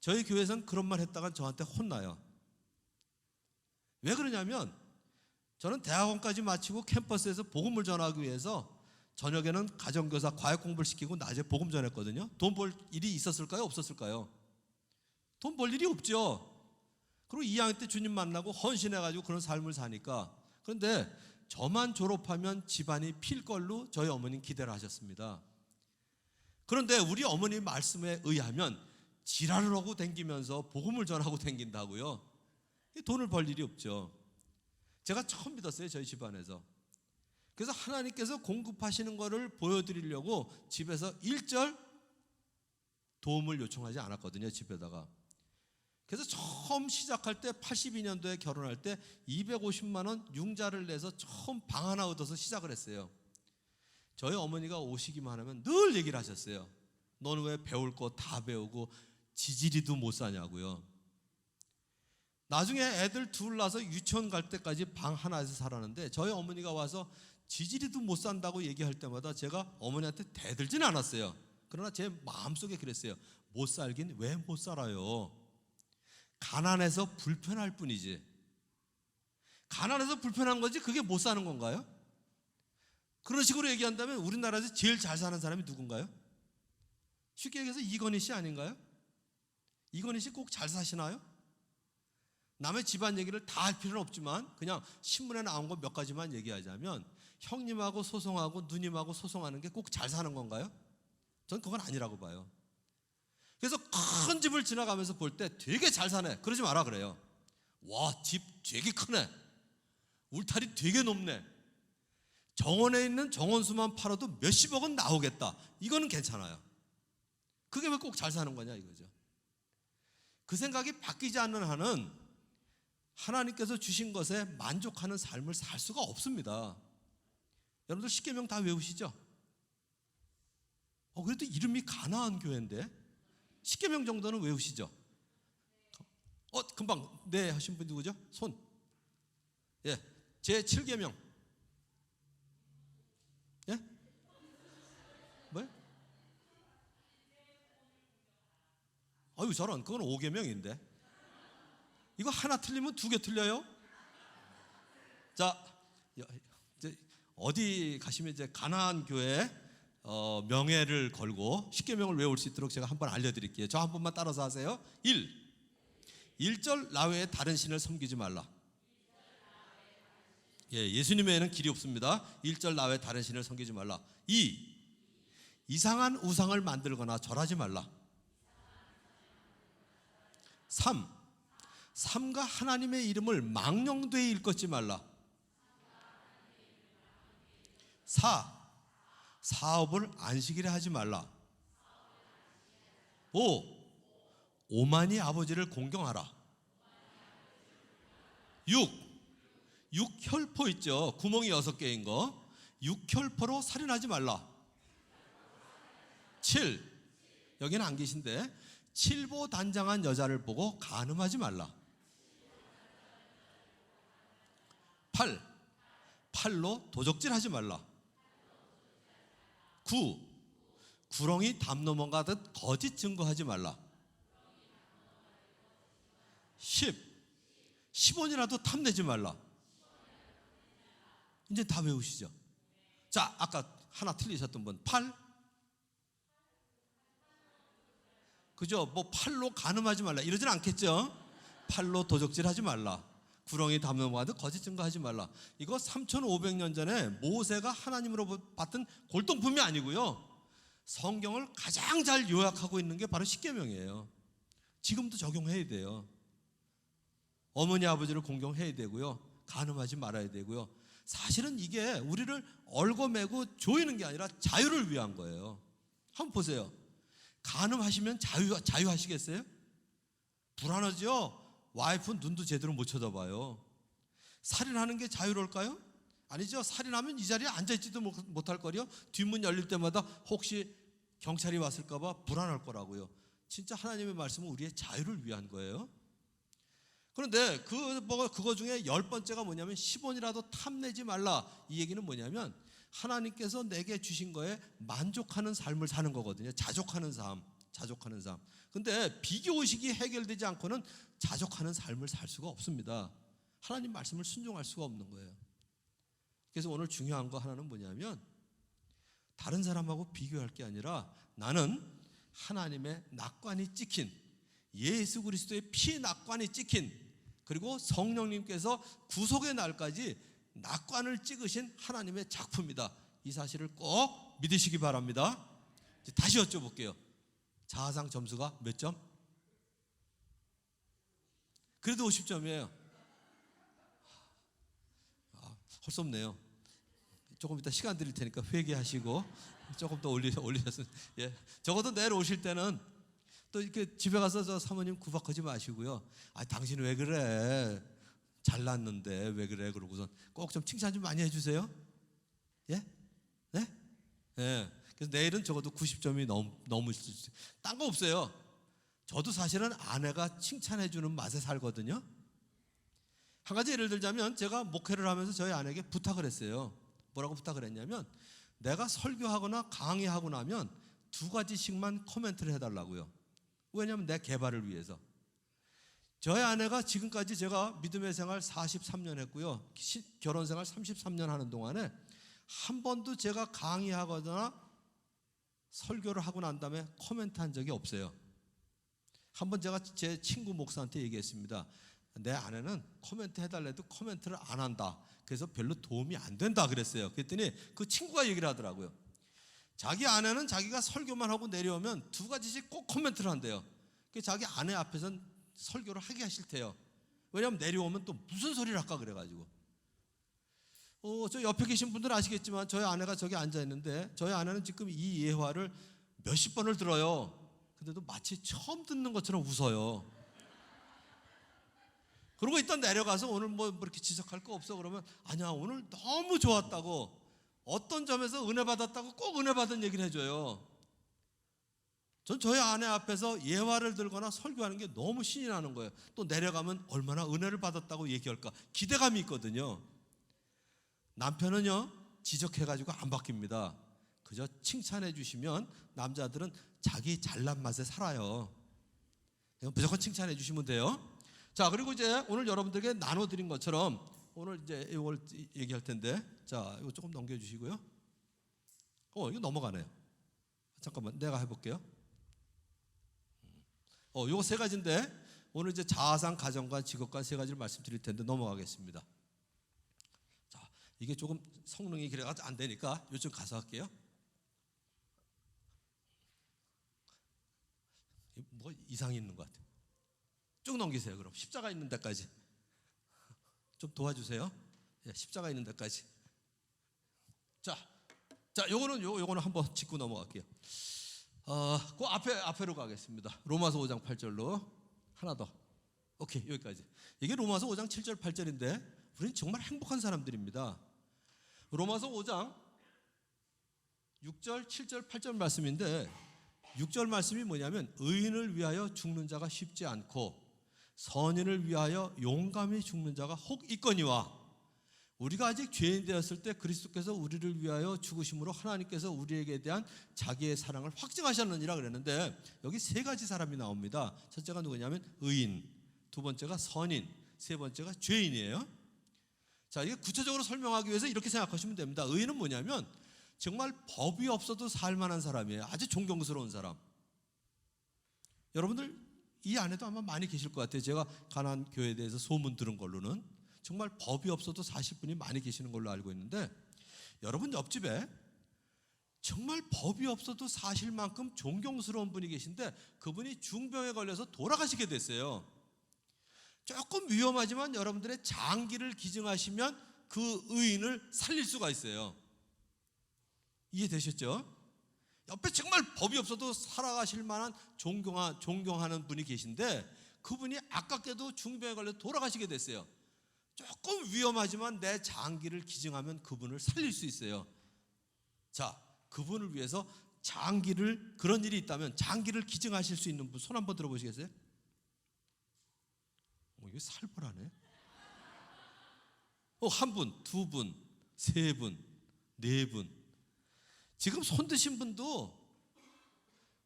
저희 교회에서는 그런 말 했다가 저한테 혼나요. 왜 그러냐면 저는 대학원까지 마치고 캠퍼스에서 복음을 전하기 위해서 저녁에는 가정교사 과외 공부를 시키고 낮에 복음 전했거든요. 돈 벌 일이 있었을까요? 없었을까요? 돈 벌 일이 없죠. 그리고 2학년 때 주님 만나고 헌신해가지고 그런 삶을 사니까. 그런데 저만 졸업하면 집안이 필 걸로 저희 어머니는 기대를 하셨습니다. 그런데 우리 어머니 말씀에 의하면 지랄을 하고 댕기면서 복음을 전하고 댕긴다고요. 돈을 벌 일이 없죠. 제가 처음 믿었어요. 저희 집안에서. 그래서 하나님께서 공급하시는 것을 보여드리려고 집에서 1절 도움을 요청하지 않았거든요. 집에다가. 그래서 처음 시작할 때 82년도에 결혼할 때 250만 원 융자를 내서 처음 방 하나 얻어서 시작을 했어요. 저희 어머니가 오시기만 하면 늘 얘기를 하셨어요. 너는 왜 배울 거 다 배우고 지지리도 못 사냐고요. 나중에 애들 둘 낳아서 유치원 갈 때까지 방 하나에서 살았는데 저희 어머니가 와서 지지리도 못 산다고 얘기할 때마다 제가 어머니한테 대들진 않았어요. 그러나 제 마음속에 그랬어요. 못 살긴 왜 못 살아요? 가난해서 불편할 뿐이지. 가난해서 불편한 거지 그게 못 사는 건가요? 그런 식으로 얘기한다면 우리나라에서 제일 잘 사는 사람이 누군가요? 쉽게 얘기해서 이건희 씨 아닌가요? 이건희 씨 꼭 잘 사시나요? 남의 집안 얘기를 다 할 필요는 없지만 그냥 신문에 나온 거 몇 가지만 얘기하자면 형님하고 소송하고 누님하고 소송하는 게 꼭 잘 사는 건가요? 전 그건 아니라고 봐요. 그래서 큰 집을 지나가면서 볼 때 되게 잘 사네. 그러지 마라 그래요. 와, 집 되게 크네. 울타리 되게 높네. 정원에 있는 정원수만 팔아도 몇십억은 나오겠다. 이거는 괜찮아요. 그게 왜 꼭 잘 사는 거냐 이거죠. 그 생각이 바뀌지 않는 한은 하나님께서 주신 것에 만족하는 삶을 살 수가 없습니다. 여러분들 십계명 다 외우시죠? 그래도 이름이 가나안 교회인데 십계명 정도는 외우시죠? 금방 네 하신 분 누구죠? 손. 예, 제 7계명. 예? 뭐요? 아유 저런 그건 5계명인데 이거 하나 틀리면 2개 틀려요? 자 이제 어디 가시면 이제 가나안 교회 명예를 걸고 십계명을 외울 수 있도록 제가 한번 알려드릴게요. 저 한 번만 따라서 하세요. 1절 나 외에 다른 신을 섬기지 말라. 예, 예수님 외에는 길이 없습니다. 1절 나 외에 다른 신을 섬기지 말라. 2 이상한 우상을 만들거나 절하지 말라. 3가 하나님의 이름을 망령되이 일컫지 말라. 4 사업을 안식일에 하지 말라. 5 오만이 아버지를 공경하라. 6 혈포 있죠. 구멍이 6개인 거. 6혈포로 살인하지 말라. 7 여기는 안 계신데 칠보단장한 여자를 보고 간음하지 말라. 8 팔로 도적질하지 말라. 9 구렁이 담 넘어가듯 거짓 증거하지 말라. 10 10원이라도 탐내지 말라. 이제 다 외우시죠? 자, 아까 하나 틀리셨던 분 8 그죠? 뭐 팔로 간음하지 말라 이러진 않겠죠? 팔로 도적질하지 말라. 구렁이 담 넘어가듯 거짓 증거하지 말라. 이거 3,500년 전에 모세가 하나님으로 받던 골동품이 아니고요. 성경을 가장 잘 요약하고 있는 게 바로 십계명이에요. 지금도 적용해야 돼요. 어머니 아버지를 공경해야 되고요. 간음하지 말아야 되고요. 사실은 이게 우리를 얽어매고 조이는 게 아니라 자유를 위한 거예요. 한번 보세요. 간음하시면 자유하시겠어요? 불안하죠? 와이프 눈도 제대로 못 쳐다봐요. 살인하는 게 자유로울까요? 아니죠. 살인하면 이 자리에 앉아있지도 못할 거리요. 뒷문 열릴 때마다 혹시 경찰이 왔을까 봐 불안할 거라고요. 진짜 하나님의 말씀은 우리의 자유를 위한 거예요. 그런데 그거 중에 10번째가 뭐냐면 10원이라도 탐내지 말라. 이 얘기는 뭐냐면 하나님께서 내게 주신 거에 만족하는 삶을 사는 거거든요. 자족하는 삶. 근데 비교의식이 해결되지 않고는 자족하는 삶을 살 수가 없습니다. 하나님 말씀을 순종할 수가 없는 거예요. 그래서 오늘 중요한 거 하나는 뭐냐면 다른 사람하고 비교할 게 아니라 나는 하나님의 낙관이 찍힌, 예수 그리스도의 피 낙관이 찍힌, 그리고 성령님께서 구속의 날까지 낙관을 찍으신 하나님의 작품이다. 이 사실을 꼭 믿으시기 바랍니다. 이제 다시 여쭤볼게요. 자아상 점수가 몇 점? 그래도 50점이에요. 헐섭네요. 조금 이따 시간 드릴 테니까 회개하시고 조금 더 올리셨으면. 예. 적어도 내일 오실 때는 또 이렇게 집에 가서 저 사모님 구박하지 마시고요. 아, 당신 왜 그래? 잘났는데 왜 그래? 그러고선 꼭 좀 칭찬 좀 많이 해주세요. 예? 네? 예. 그래서 내일은 적어도 90점이 넘을 수 있어요. 딴 거 없어요. 저도 사실은 아내가 칭찬해주는 맛에 살거든요. 한 가지 예를 들자면 제가 목회를 하면서 저희 아내에게 부탁을 했어요. 뭐라고 부탁을 했냐면 내가 설교하거나 강의하고 나면 2가지씩만 코멘트를 해달라고요. 왜냐하면 내 개발을 위해서. 저희 아내가 지금까지 제가 믿음의 생활 43년 했고요. 결혼 생활 33년 하는 동안에 한 번도 제가 강의하거나 설교를 하고 난 다음에 코멘트 한 적이 없어요. 한 번 제가 제 친구 목사한테 얘기했습니다. 내 아내는 코멘트 해달래도 코멘트를 안 한다. 그래서 별로 도움이 안 된다 그랬어요. 그랬더니 그 친구가 얘기를 하더라고요. 자기 아내는 자기가 설교만 하고 내려오면 2가지씩 꼭 코멘트를 한대요. 자기 아내 앞에서는 설교를 하기가 싫대요. 왜냐하면 내려오면 또 무슨 소리를 할까 그래가지고. 저 옆에 계신 분들은 아시겠지만 저희 아내가 저기 앉아있는데 저희 아내는 지금 이 예화를 몇십 번을 들어요. 근데도 마치 처음 듣는 것처럼 웃어요. 그러고 일단 내려가서 오늘 뭐 이렇게 지적할 거 없어 그러면 아니야 오늘 너무 좋았다고 어떤 점에서 은혜 받았다고 꼭 은혜 받은 얘기를 해줘요. 전 저희 아내 앞에서 예화를 들거나 설교하는 게 너무 신이 나는 거예요. 또 내려가면 얼마나 은혜를 받았다고 얘기할까 기대감이 있거든요. 남편은요 지적해가지고 안 바뀝니다. 그저 칭찬해 주시면 남자들은 자기 잘난 맛에 살아요. 무조건 칭찬해 주시면 돼요. 자, 그리고 이제 오늘 여러분들에게 나눠드린 것처럼 오늘 이제 이걸 얘기할 텐데, 자, 이거 조금 넘겨주시고요. 이거 넘어가네요. 잠깐만, 내가 해볼게요. 요거 3가지인데 오늘 이제 자아상, 가정관, 직업관 3가지를 말씀드릴 텐데 넘어가겠습니다. 자, 이게 조금 성능이 그래가지고 안 되니까 요즘 가서 할게요. 뭐가 이상이 있는 것 같아요. 쭉 넘기세요. 그럼 십자가 있는 데까지 좀 도와주세요. 예, 십자가 있는 데까지. 자, 요거는 한번 짚고 넘어갈게요. 그 앞에로 가겠습니다. 로마서 5장 8절로 하나 더. 오케이, 여기까지. 이게 로마서 5장 7절 8절인데 우리는 정말 행복한 사람들입니다. 로마서 5장 6절, 7절, 8절 말씀인데 6절 말씀이 뭐냐면 의인을 위하여 죽는 자가 쉽지 않고 선인을 위하여 용감히 죽는 자가 혹 있거니와 우리가 아직 죄인 되었을 때 그리스도께서 우리를 위하여 죽으심으로 하나님께서 우리에게 대한 자기의 사랑을 확증하셨느니라 그랬는데 여기 3가지 사람이 나옵니다. 첫째가 누구냐면 의인, 2번째가 선인, 3번째가 죄인이에요. 자, 이게 구체적으로 설명하기 위해서 이렇게 생각하시면 됩니다. 의인은 뭐냐면 정말 법이 없어도 살만한 사람이에요. 아주 존경스러운 사람. 여러분들 이 안에도 아마 많이 계실 것 같아요. 제가 가나안 교회에 대해서 소문 들은 걸로는 정말 법이 없어도 사실 분이 많이 계시는 걸로 알고 있는데 여러분 옆집에 정말 법이 없어도 사실만큼 존경스러운 분이 계신데 그분이 중병에 걸려서 돌아가시게 됐어요. 조금 위험하지만 여러분들의 장기를 기증하시면 그 의인을 살릴 수가 있어요. 이해되셨죠? 옆에 정말 법이 없어도 살아가실 만한 존경하는 분이 계신데 그분이 아깝게도 중병에 걸려 돌아가시게 됐어요. 조금 위험하지만 내 장기를 기증하면 그분을 살릴 수 있어요. 자, 그분을 위해서 그런 일이 있다면 장기를 기증하실 수 있는 분 손 한번 들어보시겠어요? 이게 살벌하네. 한 분, 두 분, 세 분, 네 분. 지금 손 드신 분도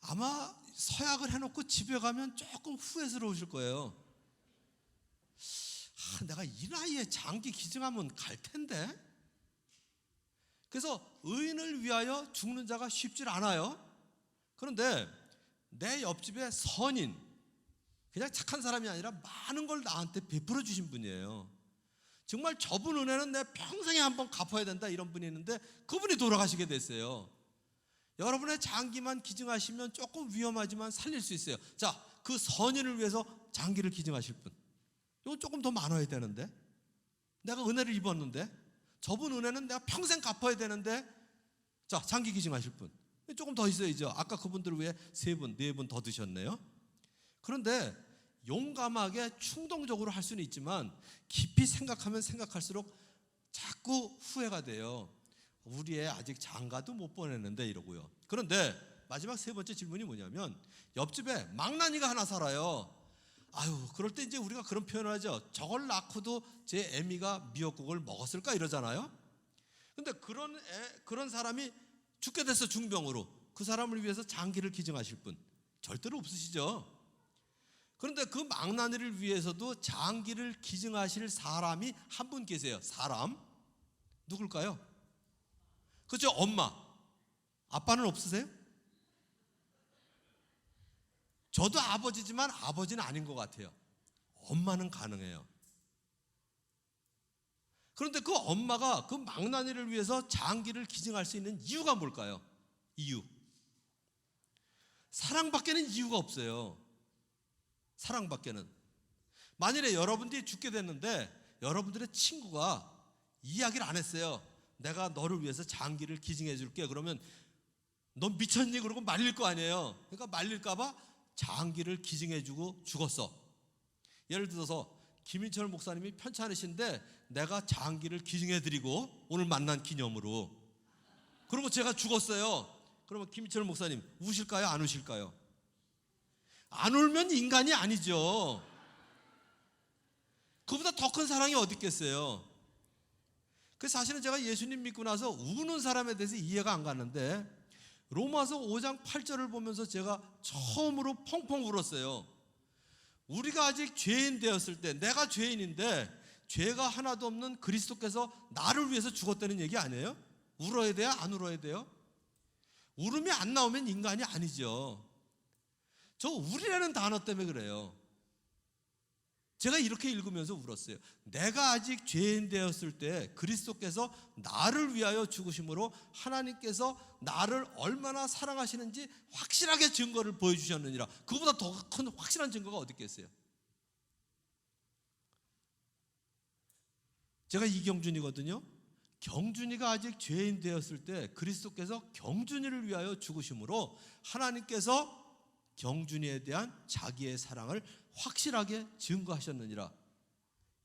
아마 서약을 해놓고 집에 가면 조금 후회스러우실 거예요. 내가 이 나이에 장기 기증하면 갈 텐데. 그래서 의인을 위하여 죽는 자가 쉽질 않아요. 그런데 내 옆집에 선인, 그냥 착한 사람이 아니라 많은 걸 나한테 베풀어 주신 분이에요. 정말 저분 은혜는 내 평생에 한번 갚아야 된다 이런 분이 있는데 그분이 돌아가시게 됐어요. 여러분의 장기만 기증하시면 조금 위험하지만 살릴 수 있어요. 자, 그 선인을 위해서 장기를 기증하실 분, 이건 조금 더 많아야 되는데, 내가 은혜를 입었는데 저분 은혜는 내가 평생 갚아야 되는데, 자, 장기 기증하실 분 조금 더 있어야죠. 아까 그분들을 위해 세 분, 네 분 더 드셨네요. 그런데 용감하게 충동적으로 할 수는 있지만 깊이 생각하면 생각할수록 자꾸 후회가 돼요. 우리 애 아직 장가도 못 보냈는데 이러고요. 그런데 마지막 세 번째 질문이 뭐냐면, 옆집에 망나니가 하나 살아요. 그럴 때 이제 우리가 그런 표현을 하죠. 저걸 낳고도 제 애미가 미역국을 먹었을까 이러잖아요. 근데 그런 사람이 죽게 됐어, 중병으로. 그 사람을 위해서 장기를 기증하실 분 절대로 없으시죠. 그런데 그 망나니를 위해서도 장기를 기증하실 사람이 한 분 계세요. 사람 누굴까요? 그렇죠, 엄마. 아빠는 없으세요? 저도 아버지지만 아버지는 아닌 것 같아요. 엄마는 가능해요. 그런데 그 엄마가 그 망나니를 위해서 장기를 기증할 수 있는 이유가 뭘까요? 이유. 사랑밖에는 이유가 없어요. 사랑밖에는. 만일에 여러분들이 죽게 됐는데 여러분들의 친구가 이야기를 안 했어요. 내가 너를 위해서 장기를 기증해 줄게. 그러면 너 미쳤니? 그러고 말릴 거 아니에요. 그러니까 말릴까 봐 장기를 기증해 주고 죽었어. 예를 들어서 김인철 목사님이 편찮으신데 내가 장기를 기증해 드리고 오늘 만난 기념으로, 그리고 제가 죽었어요. 그러면 김인철 목사님 우실까요? 안 우실까요? 안 울면 인간이 아니죠. 그보다 더 큰 사랑이 어디 있겠어요. 그래서 사실은 제가 예수님 믿고 나서 우는 사람에 대해서 이해가 안 가는데, 로마서 5장 8절을 보면서 제가 처음으로 펑펑 울었어요. 우리가 아직 죄인 되었을 때, 내가 죄인인데 죄가 하나도 없는 그리스도께서 나를 위해서 죽었다는 얘기 아니에요? 울어야 돼요? 안 울어야 돼요? 울음이 안 나오면 인간이 아니죠. 저 우리라는 단어 때문에 그래요. 제가 이렇게 읽으면서 울었어요. 내가 아직 죄인 되었을 때 그리스도께서 나를 위하여 죽으심으로 하나님께서 나를 얼마나 사랑하시는지 확실하게 증거를 보여주셨느니라. 그보다 더 큰 확실한 증거가 어디 있겠어요? 제가 이경준이거든요. 경준이가 아직 죄인 되었을 때 그리스도께서 경준이를 위하여 죽으심으로 하나님께서 경준이에 대한 자기의 사랑을 확실하게 증거하셨느니라.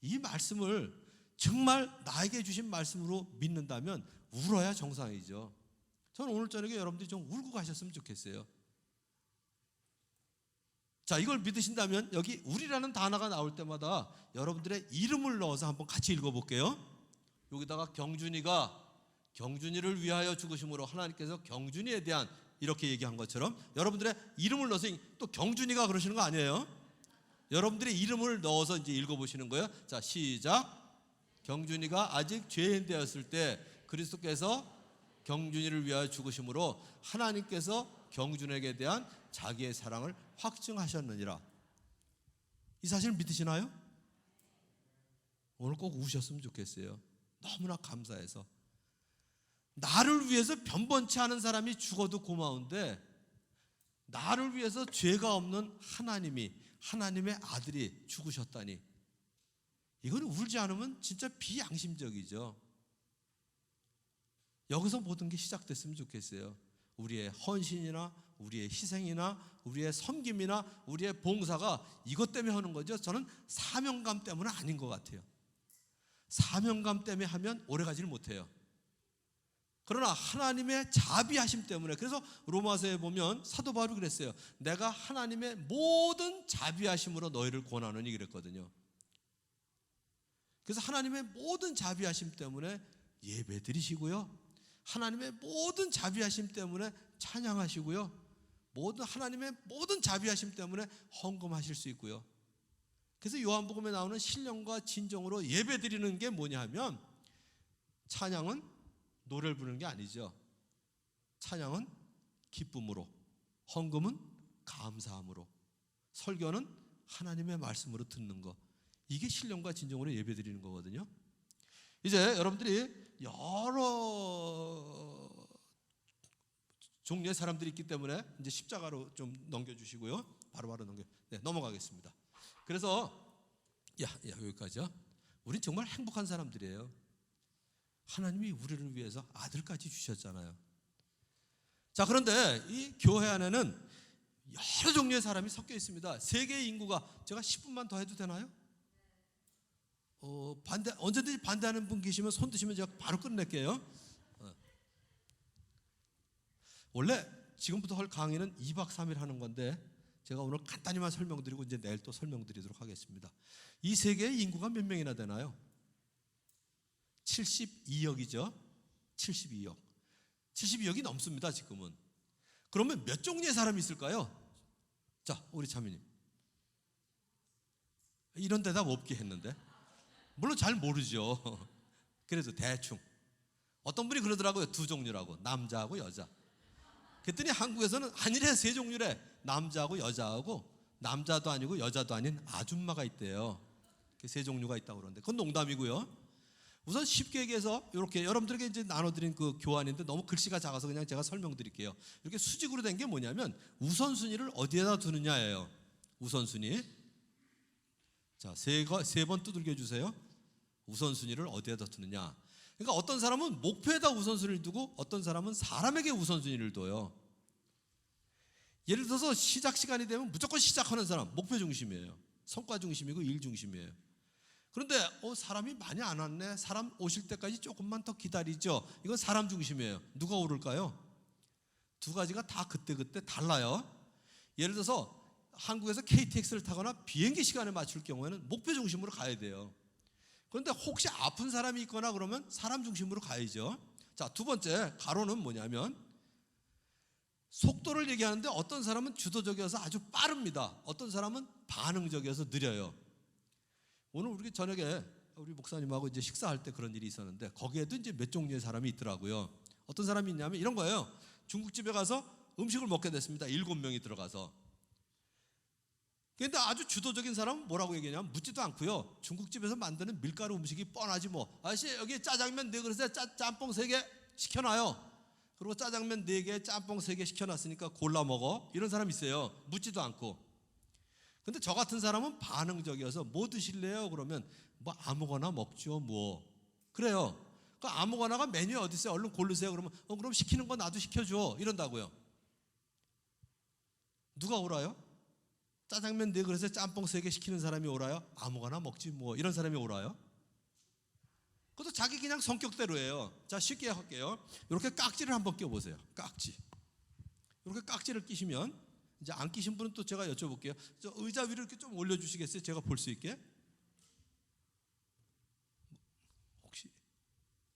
이 말씀을 정말 나에게 주신 말씀으로 믿는다면 울어야 정상이죠. 저는 오늘 저녁에 여러분들이 좀 울고 가셨으면 좋겠어요. 자, 이걸 믿으신다면 여기 우리라는 단어가 나올 때마다 여러분들의 이름을 넣어서 한번 같이 읽어볼게요. 여기다가 경준이가 경준이를 위하여 죽으심으로 하나님께서 경준이에 대한, 이렇게 얘기한 것처럼 여러분들의 이름을 넣어서, 또 경준이가 그러시는 거 아니에요? 여러분들의 이름을 넣어서 이제 읽어보시는 거예요. 자, 시작. 경준이가 아직 죄인 되었을 때 그리스도께서 경준이를 위하여 죽으심으로 하나님께서 경준에게 대한 자기의 사랑을 확증하셨느니라. 이 사실 믿으시나요? 오늘 꼭 우셨으면 좋겠어요. 너무나 감사해서. 나를 위해서 변번치 않은 사람이 죽어도 고마운데 나를 위해서 죄가 없는 하나님의 아들이 죽으셨다니, 이건 울지 않으면 진짜 비양심적이죠. 여기서 모든 게 시작됐으면 좋겠어요. 우리의 헌신이나 우리의 희생이나 우리의 섬김이나 우리의 봉사가 이것 때문에 하는 거죠. 저는 사명감 때문은 아닌 것 같아요. 사명감 때문에 하면 오래가지를 못해요. 그러나 하나님의 자비하심 때문에, 그래서 로마서에 보면 사도 바울이 그랬어요. 내가 하나님의 모든 자비하심으로 너희를 권하노니 그랬거든요. 그래서 하나님의 모든 자비하심 때문에 예배 드리시고요, 하나님의 모든 자비하심 때문에 찬양하시고요, 하나님의 모든 자비하심 때문에 헌금하실 수 있고요. 그래서 요한복음에 나오는 신령과 진정으로 예배 드리는 게 뭐냐 하면, 찬양은 노래를 부르는 게 아니죠. 찬양은 기쁨으로, 헌금은 감사함으로, 설교는 하나님의 말씀으로 듣는 거, 이게 신령과 진정으로 예배 드리는 거거든요. 이제 여러분들이 여러 종류의 사람들이 있기 때문에 이제 십자가로 좀 넘겨주시고요. 바로바로 넘어가겠습니다. 그래서 여기까지요. 우린 정말 행복한 사람들이에요. 하나님이 우리를 위해서 아들까지 주셨잖아요. 자, 그런데 이 교회 안에는 여러 종류의 사람이 섞여 있습니다. 세계의 인구가, 제가 10분만 더 해도 되나요? 언제든지 반대하는 분 계시면 손 드시면 제가 바로 끝낼게요. 원래 지금부터 할 강의는 2박 3일 하는 건데 제가 오늘 간단히만 설명드리고 이제 내일 또 설명드리도록 하겠습니다. 이 세계의 인구가 몇 명이나 되나요? 72억이죠. 72억. 72억이 넘습니다, 지금은. 그러면 몇 종류의 사람이 있을까요? 자, 우리 차미님. 이런 대답 없게 했는데. 물론 잘 모르죠. 그래도 대충. 어떤 분이 그러더라고요. 두 종류라고. 남자하고 여자. 그랬더니 한국에서는 아니래, 세 종류래. 남자하고 여자하고, 남자도 아니고 여자도 아닌 아줌마가 있대요. 세 종류가 있다고 그러는데 그건 농담이고요. 우선 쉽게 얘기해서 이렇게 여러분들에게 이제 나눠드린 그 교환인데 너무 글씨가 작아서 그냥 제가 설명드릴게요. 이렇게 수직으로 된 게 뭐냐면 우선순위를 어디에다 두느냐예요. 우선순위. 자, 세 번 두들겨 주세요. 우선순위를 어디에다 두느냐. 그러니까 어떤 사람은 목표에다 우선순위를 두고 어떤 사람은 사람에게 우선순위를 둬요. 예를 들어서 시작 시간이 되면 무조건 시작하는 사람, 목표 중심이에요. 성과 중심이고 일 중심이에요. 그런데 사람이 많이 안 왔네, 사람 오실 때까지 조금만 더 기다리죠, 이건 사람 중심이에요. 누가 오를까요? 두 가지가 다 그때그때 달라요. 예를 들어서 한국에서 KTX를 타거나 비행기 시간에 맞출 경우에는 목표 중심으로 가야 돼요. 그런데 혹시 아픈 사람이 있거나 그러면 사람 중심으로 가야죠. 자, 두 번째 가로는 뭐냐면 속도를 얘기하는데 어떤 사람은 주도적이어서 아주 빠릅니다. 어떤 사람은 반응적이어서 느려요. 오늘 우리 저녁에 우리 목사님하고 이제 식사할 때 그런 일이 있었는데 거기에도 이제 몇 종류의 사람이 있더라고요. 어떤 사람이 있냐면 이런 거예요. 중국집에 가서 음식을 먹게 됐습니다. 7명이 들어가서. 그런데 아주 주도적인 사람은 뭐라고 얘기하냐면 묻지도 않고요. 중국집에서 만드는 밀가루 음식이 뻔하지 뭐. 아저씨 여기 짜장면 4그릇에 짬뽕 3개 시켜놔요. 그리고 짜장면 4개, 짬뽕 3개 시켜놨으니까 골라 먹어. 이런 사람 있어요. 묻지도 않고. 근데 저 같은 사람은 반응적이어서 뭐 드실래요? 그러면 뭐 아무거나 먹죠 뭐. 그래요. 그 아무거나가 메뉴에 어디 있어요? 얼른 고르세요. 그러면 그럼 시키는 거 나도 시켜줘. 이런다고요. 누가 오라요? 짜장면 4그릇에 짬뽕 3개 시키는 사람이 오라요? 아무거나 먹지 뭐. 이런 사람이 오라요? 그것도 자기 그냥 성격대로예요. 자, 쉽게 할게요. 이렇게 깍지를 한번 껴보세요. 깍지. 이렇게 깍지를 끼시면 이제 안 끼신 분은 또 제가 여쭤볼게요. 저 의자 위로 이렇게 좀 올려주시겠어요? 제가 볼 수 있게. 혹시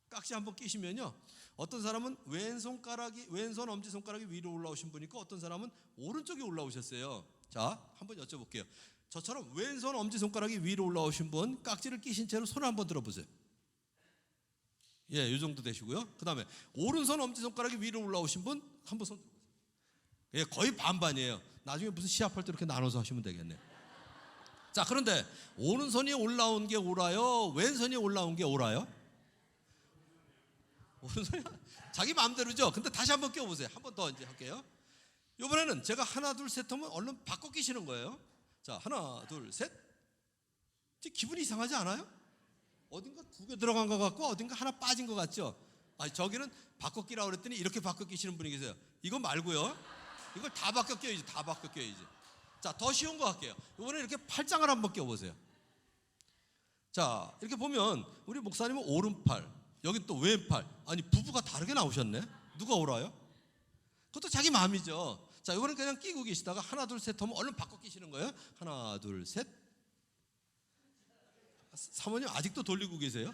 깍지 한번 끼시면요, 어떤 사람은 왼손 엄지손가락이 위로 올라오신 분이 있고 어떤 사람은 오른쪽에 올라오셨어요. 자, 한번 여쭤볼게요. 저처럼 왼손 엄지손가락이 위로 올라오신 분, 깍지를 끼신 채로 손을 한번 들어보세요. 예, 이 정도 되시고요. 그 다음에 오른손 엄지손가락이 위로 올라오신 분 한번 손. 예, 거의 반반이에요. 나중에 무슨 시합할 때 이렇게 나눠서 하시면 되겠네요. 자, 그런데 오른손이 올라온 게 오라요? 왼손이 올라온 게 오라요? 오른손이 자기 마음대로죠. 근데 다시 한번 끼워보세요. 한 번 더 이제 할게요. 이번에는 제가 하나 둘 셋 하면 얼른 바꿔 끼시는 거예요. 자, 하나 둘 셋. 기분이 이상하지 않아요? 어딘가 두 개 들어간 것 같고 어딘가 하나 빠진 것 같죠? 아니, 저기는 바꿔 끼라고 그랬더니 이렇게 바꿔 끼시는 분이 계세요. 이거 말고요. 이걸 다 바꿔 껴야지. 다 바꿔 껴야지. 자, 더 쉬운 거 할게요. 이번에 이렇게 팔짱을 한번 껴보세요. 자, 이렇게 보면 우리 목사님은 오른팔, 여기 또 왼팔. 아니, 부부가 다르게 나오셨네. 누가 오라요? 그것도 자기 마음이죠. 자, 이번엔 그냥 끼고 계시다가 하나 둘 셋 하면 얼른 바꿔 끼시는 거예요. 하나 둘 셋. 사모님 아직도 돌리고 계세요?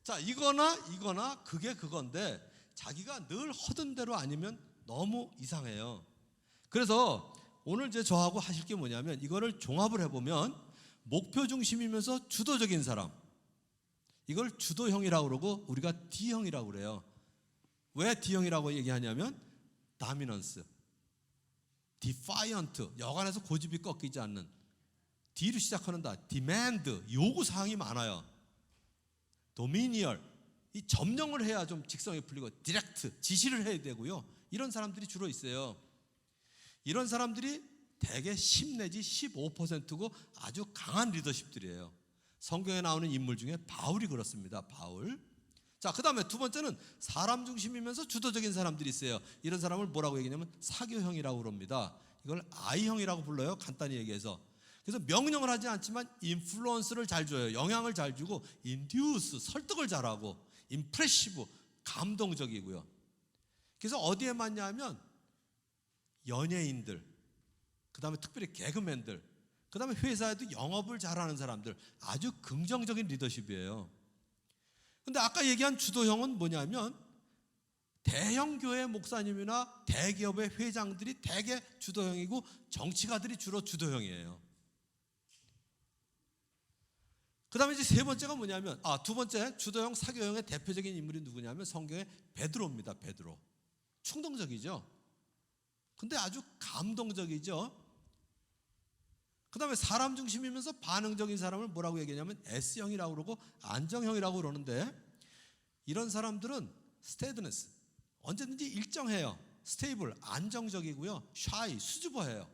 자, 이거나 그게 그건데 자기가 늘 하던 대로 아니면 너무 이상해요. 그래서 오늘 이제 저하고 하실 게 뭐냐면 이거를 종합을 해보면 목표 중심이면서 주도적인 사람, 이걸 주도형이라고 그러고 우리가 D형이라고 그래요. 왜 D형이라고 얘기하냐면 다미넌스, 디파이언트, 여간해서 고집이 꺾이지 않는, D로 시작하는 다, 디맨드, 요구사항이 많아요. 도미니얼, 이 점령을 해야 좀 직성이 풀리고, 디렉트, 지시를 해야 되고요. 이런 사람들이 주로 있어요. 이런 사람들이 대개 10 내지 15%고 아주 강한 리더십들이에요. 성경에 나오는 인물 중에 바울이 그렇습니다. 바울. 자, 그 다음에 두 번째는 사람 중심이면서 주도적인 사람들이 있어요. 이런 사람을 뭐라고 얘기하냐면 사교형이라고 그럽니다. 이걸 I형이라고 불러요. 간단히 얘기해서. 그래서 명령을 하지 않지만 인플루언스를 잘 줘요. 영향을 잘 주고, 인듀스, 설득을 잘하고, 임프레시브, 감동적이고요. 그래서 어디에 맞냐면 연예인들, 그 다음에 특별히 개그맨들, 그 다음에 회사에도 영업을 잘하는 사람들, 아주 긍정적인 리더십이에요. 근데 아까 얘기한 주도형은 뭐냐면 대형 교회 목사님이나 대기업의 회장들이 대개 주도형이고 정치가들이 주로 주도형이에요. 그 다음에 이제 세 번째가 뭐냐면, 두 번째 주도형 사교형의 대표적인 인물이 누구냐면 성경의 베드로입니다. 베드로. 충동적이죠. 근데 아주 감동적이죠. 그 다음에 사람 중심이면서 반응적인 사람을 뭐라고 얘기하냐면 S형이라고 그러고 안정형이라고 그러는데, 이런 사람들은 스테이드네스, 언제든지 일정해요. 스테이블, 안정적이고요. 샤이, 수줍어해요.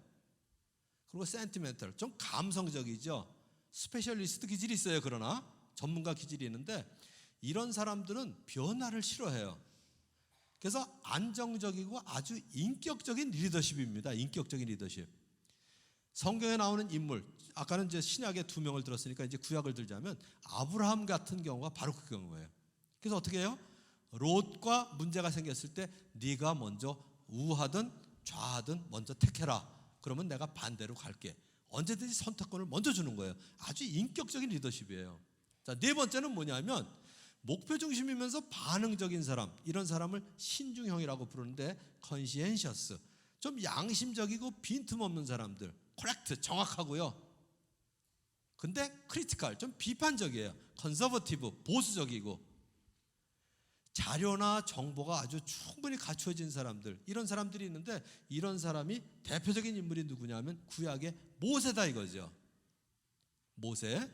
그리고 센티멘털, 좀 감성적이죠. 스페셜리스트 기질이 있어요. 그러나 전문가 기질이 있는데 이런 사람들은 변화를 싫어해요. 그래서 안정적이고 아주 인격적인 리더십입니다. 인격적인 리더십. 성경에 나오는 인물, 아까는 이제 신약의 2명을 들었으니까 이제 구약을 들자면 아브라함 같은 경우가 바로 그 경우예요. 그래서 어떻게 해요? 롯과 문제가 생겼을 때 네가 먼저 우하든 좌하든 먼저 택해라. 그러면 내가 반대로 갈게. 언제든지 선택권을 먼저 주는 거예요. 아주 인격적인 리더십이에요. 자, 네 번째는 뭐냐면 목표 중심이면서 반응적인 사람, 이런 사람을 신중형이라고 부르는데 컨시엔셔스, 좀 양심적이고 빈틈없는 사람들, 코렉트, 정확하고요. 근데 크리티컬, 좀 비판적이에요. 컨서버티브, 보수적이고, 자료나 정보가 아주 충분히 갖추어진 사람들, 이런 사람들이 있는데 이런 사람이 대표적인 인물이 누구냐면 구약의 모세다 이거죠. 모세.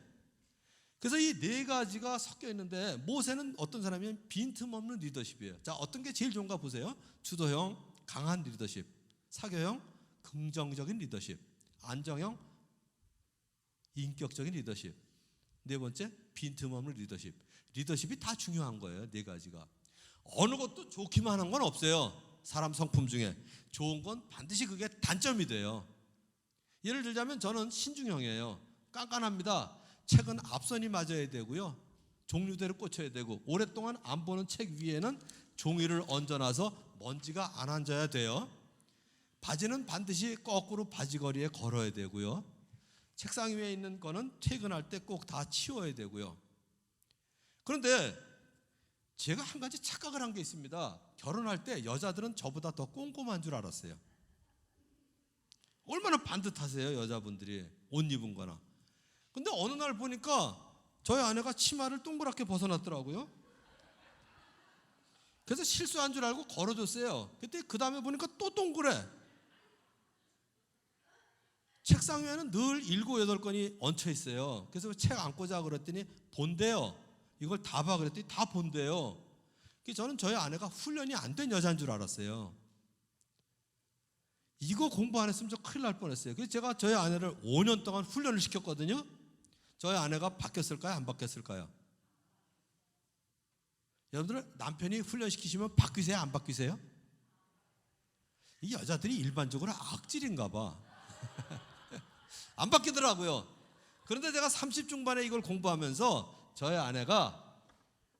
그래서 이 네 가지가 섞여 있는데 모세는 어떤 사람이면 빈틈없는 리더십이에요. 자, 어떤 게 제일 좋은가 보세요. 주도형, 강한 리더십. 사교형, 긍정적인 리더십. 안정형, 인격적인 리더십. 네 번째, 빈틈없는 리더십. 리더십이 다 중요한 거예요. 네 가지가. 어느 것도 좋기만 한 건 없어요. 사람 성품 중에. 좋은 건 반드시 그게 단점이 돼요. 예를 들자면 저는 신중형이에요. 깐깐합니다. 책은 앞선이 맞아야 되고요. 종류대로 꽂혀야 되고, 오랫동안 안 보는 책 위에는 종이를 얹어놔서 먼지가 안 앉아야 돼요. 바지는 반드시 거꾸로 바지걸이에 걸어야 되고요. 책상 위에 있는 거는 퇴근할 때 꼭 다 치워야 되고요. 그런데 제가 한 가지 착각을 한 게 있습니다. 결혼할 때 여자들은 저보다 더 꼼꼼한 줄 알았어요. 얼마나 반듯하세요, 여자분들이 옷 입은 거나. 근데 어느 날 보니까 저희 아내가 치마를 동그랗게 벗어놨더라고요. 그래서 실수한 줄 알고 걸어줬어요. 그때 그 다음에 보니까 또 동그래. 책상 위에는 늘 7, 8건이 얹혀 있어요. 그래서 책 안 꽂아 그랬더니 본대요. 이걸 다 봐 그랬더니 다 본대요. 저는 저희 아내가 훈련이 안 된 여자인 줄 알았어요. 이거 공부 안 했으면 저 큰일 날 뻔했어요. 그래서 제가 저희 아내를 5년 동안 훈련을 시켰거든요. 저희 아내가 바뀌었을까요? 안 바뀌었을까요? 여러분들 남편이 훈련시키시면 바뀌세요? 안 바뀌세요? 이 여자들이 일반적으로 악질인가 봐. 안 바뀌더라고요. 그런데 제가 30 중반에 이걸 공부하면서 저희 아내가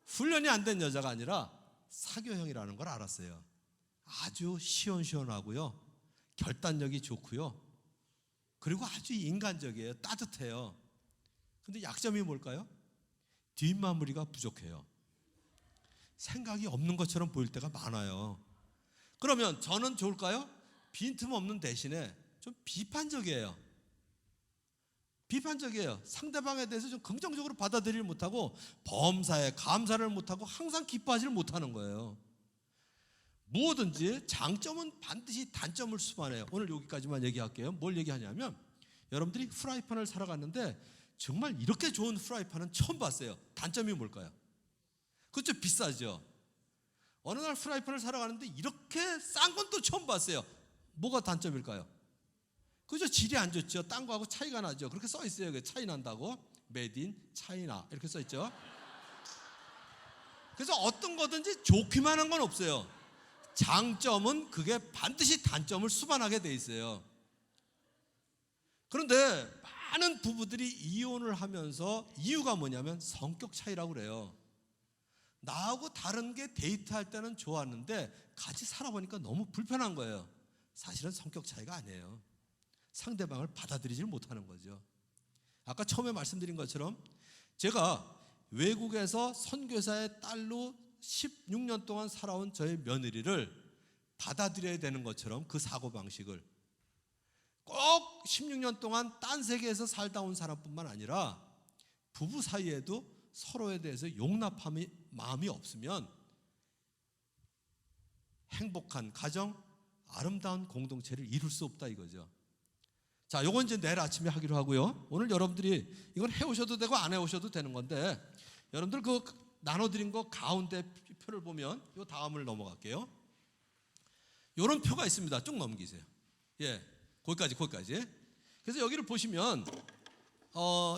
훈련이 안 된 여자가 아니라 사교형이라는 걸 알았어요. 아주 시원시원하고요, 결단력이 좋고요, 그리고 아주 인간적이에요. 따뜻해요. 근데 약점이 뭘까요? 뒷마무리가 부족해요. 생각이 없는 것처럼 보일 때가 많아요. 그러면 저는 좋을까요? 빈틈없는 대신에 좀 비판적이에요. 상대방에 대해서 좀 긍정적으로 받아들이지 못하고 범사에 감사를 못하고 항상 기뻐하지를 못하는 거예요. 무엇든지 장점은 반드시 단점을 수반해요. 오늘 여기까지만 얘기할게요. 뭘 얘기하냐면, 여러분들이 프라이팬을 사러 갔는데 정말 이렇게 좋은 프라이팬은 처음 봤어요. 단점이 뭘까요? 그렇죠, 비싸죠. 어느 날 프라이팬을 사러 가는데 이렇게 싼 건 또 처음 봤어요. 뭐가 단점일까요? 그죠, 질이 안 좋죠. 딴 거하고 차이가 나죠. 그렇게 써 있어요. 차이 난다고. 메이드 인 차이나 이렇게 써 있죠. 그래서 어떤 거든지 좋기만 한 건 없어요. 장점은 그게 반드시 단점을 수반하게 돼 있어요. 그런데 많은 부부들이 이혼을 하면서 이유가 뭐냐면 성격 차이라고 그래요. 나하고 다른 게 데이트할 때는 좋았는데 같이 살아보니까 너무 불편한 거예요. 사실은 성격 차이가 아니에요. 상대방을 받아들이질 못하는 거죠. 아까 처음에 말씀드린 것처럼 제가 외국에서 선교사의 딸로 16년 동안 살아온 저의 며느리를 받아들여야 되는 것처럼 그 사고방식을 꼭 16년 동안 딴 세계에서 살다 온 사람뿐만 아니라 부부 사이에도 서로에 대해서 용납함이 마음이 없으면 행복한 가정, 아름다운 공동체를 이룰 수 없다 이거죠. 자, 요건 이제 내일 아침에 하기로 하고요. 오늘 여러분들이 이건 해오셔도 되고 안 해오셔도 되는 건데, 여러분들 그 나눠드린 거 가운데 표를 보면 요 다음을 넘어갈게요. 요런 표가 있습니다. 쭉 넘기세요. 예, 거기까지. 그래서 여기를 보시면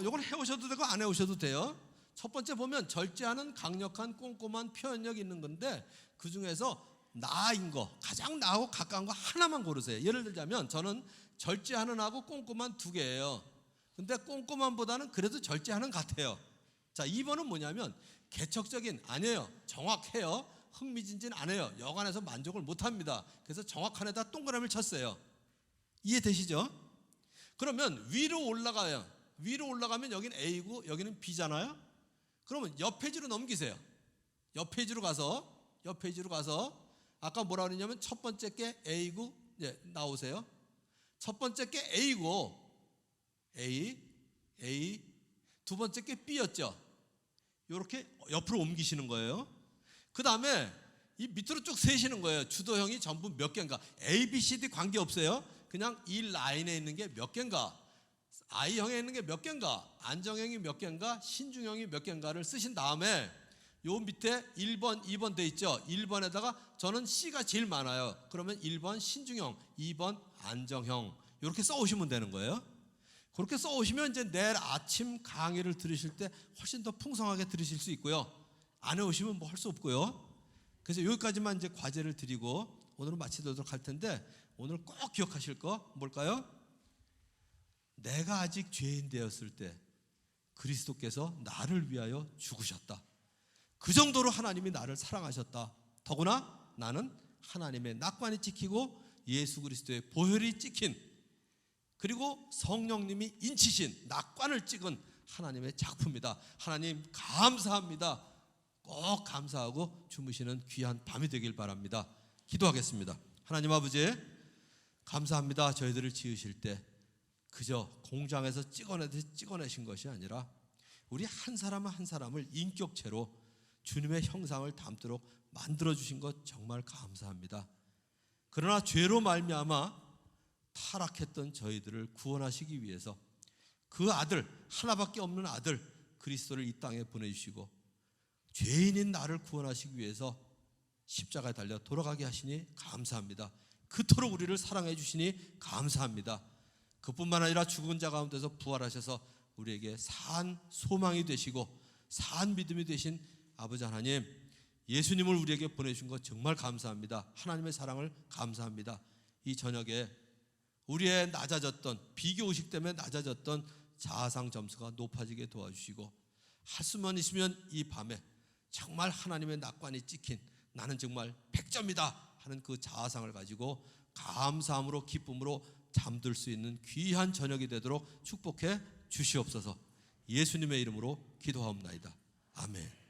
요건 해오셔도 되고 안 해오셔도 돼요. 첫 번째 보면 절제하는 강력한 꼼꼼한 표현력이 있는 건데, 그 중에서 나인 거, 가장 나하고 가까운 거 하나만 고르세요. 예를 들자면 저는 절제하는 하고 꼼꼼한 두 개예요. 근데 꼼꼼한보다는 그래도 절제하는 같아요. 자, 2번은 뭐냐면 개척적인, 아니에요. 정확해요. 흥미진진 안 해요. 여간해서 만족을 못합니다. 그래서 정확한 에다 동그라미를 쳤어요. 이해되시죠? 그러면 위로 올라가요. 위로 올라가면 여기는 A고 여기는 B잖아요. 그러면 옆 페이지로 넘기세요. 옆 페이지로 가서 아까 뭐라 그랬냐면 첫 번째 게 A고, 예, 나오세요. 첫 번째 게 A고, A, 두 번째 게 B였죠. 이렇게 옆으로 옮기시는 거예요. 그 다음에 이 밑으로 쭉 세시는 거예요. 주도형이 전부 몇 개인가. A, B, C, D 관계없어요. 그냥 이 라인에 있는 게 몇 개인가, I형에 있는 게 몇 개인가, 안정형이 몇 개인가, 신중형이 몇 개인가를 쓰신 다음에 요 밑에 1번, 2번 돼 있죠. 1번에다가 저는 C가 제일 많아요. 그러면 1번 신중형, 2번 안정형, 이렇게 써오시면 되는 거예요. 그렇게 써오시면 이제 내일 아침 강의를 들으실 때 훨씬 더 풍성하게 들으실 수 있고요. 안 해오시면 뭐 할 수 없고요. 그래서 여기까지만 이제 과제를 드리고 오늘은 마치도록 할 텐데, 오늘 꼭 기억하실 거 뭘까요? 내가 아직 죄인 되었을 때 그리스도께서 나를 위하여 죽으셨다. 그 정도로 하나님이 나를 사랑하셨다. 더구나 나는 하나님의 낙관이 찍히고 예수 그리스도의 보혈이 찍힌, 그리고 성령님이 인치신 낙관을 찍은 하나님의 작품이다. 하나님 감사합니다. 꼭 감사하고 주무시는 귀한 밤이 되길 바랍니다. 기도하겠습니다. 하나님 아버지, 감사합니다. 저희들을 지으실 때 그저 공장에서 찍어내신 것이 아니라 우리 한 사람 한 사람을 인격체로 주님의 형상을 담도록 만들어주신 것 정말 감사합니다. 그러나 죄로 말미암아 타락했던 저희들을 구원하시기 위해서 그 아들, 하나밖에 없는 아들 그리스도를 이 땅에 보내주시고 죄인인 나를 구원하시기 위해서 십자가에 달려 돌아가게 하시니 감사합니다. 그토록 우리를 사랑해 주시니 감사합니다. 그뿐만 아니라 죽은 자 가운데서 부활하셔서 우리에게 산 소망이 되시고 산 믿음이 되신 아버지 하나님, 예수님을 우리에게 보내주신 것 정말 감사합니다. 하나님의 사랑을 감사합니다. 이 저녁에 우리의 낮아졌던, 비교의식 때문에 낮아졌던 자아상 점수가 높아지게 도와주시고, 할 수만 있으면 이 밤에 정말 하나님의 낙관이 찍힌 나는 정말 100점이다 하는 그 자아상을 가지고 감사함으로 기쁨으로 잠들 수 있는 귀한 저녁이 되도록 축복해 주시옵소서. 예수님의 이름으로 기도하옵나이다. 아멘.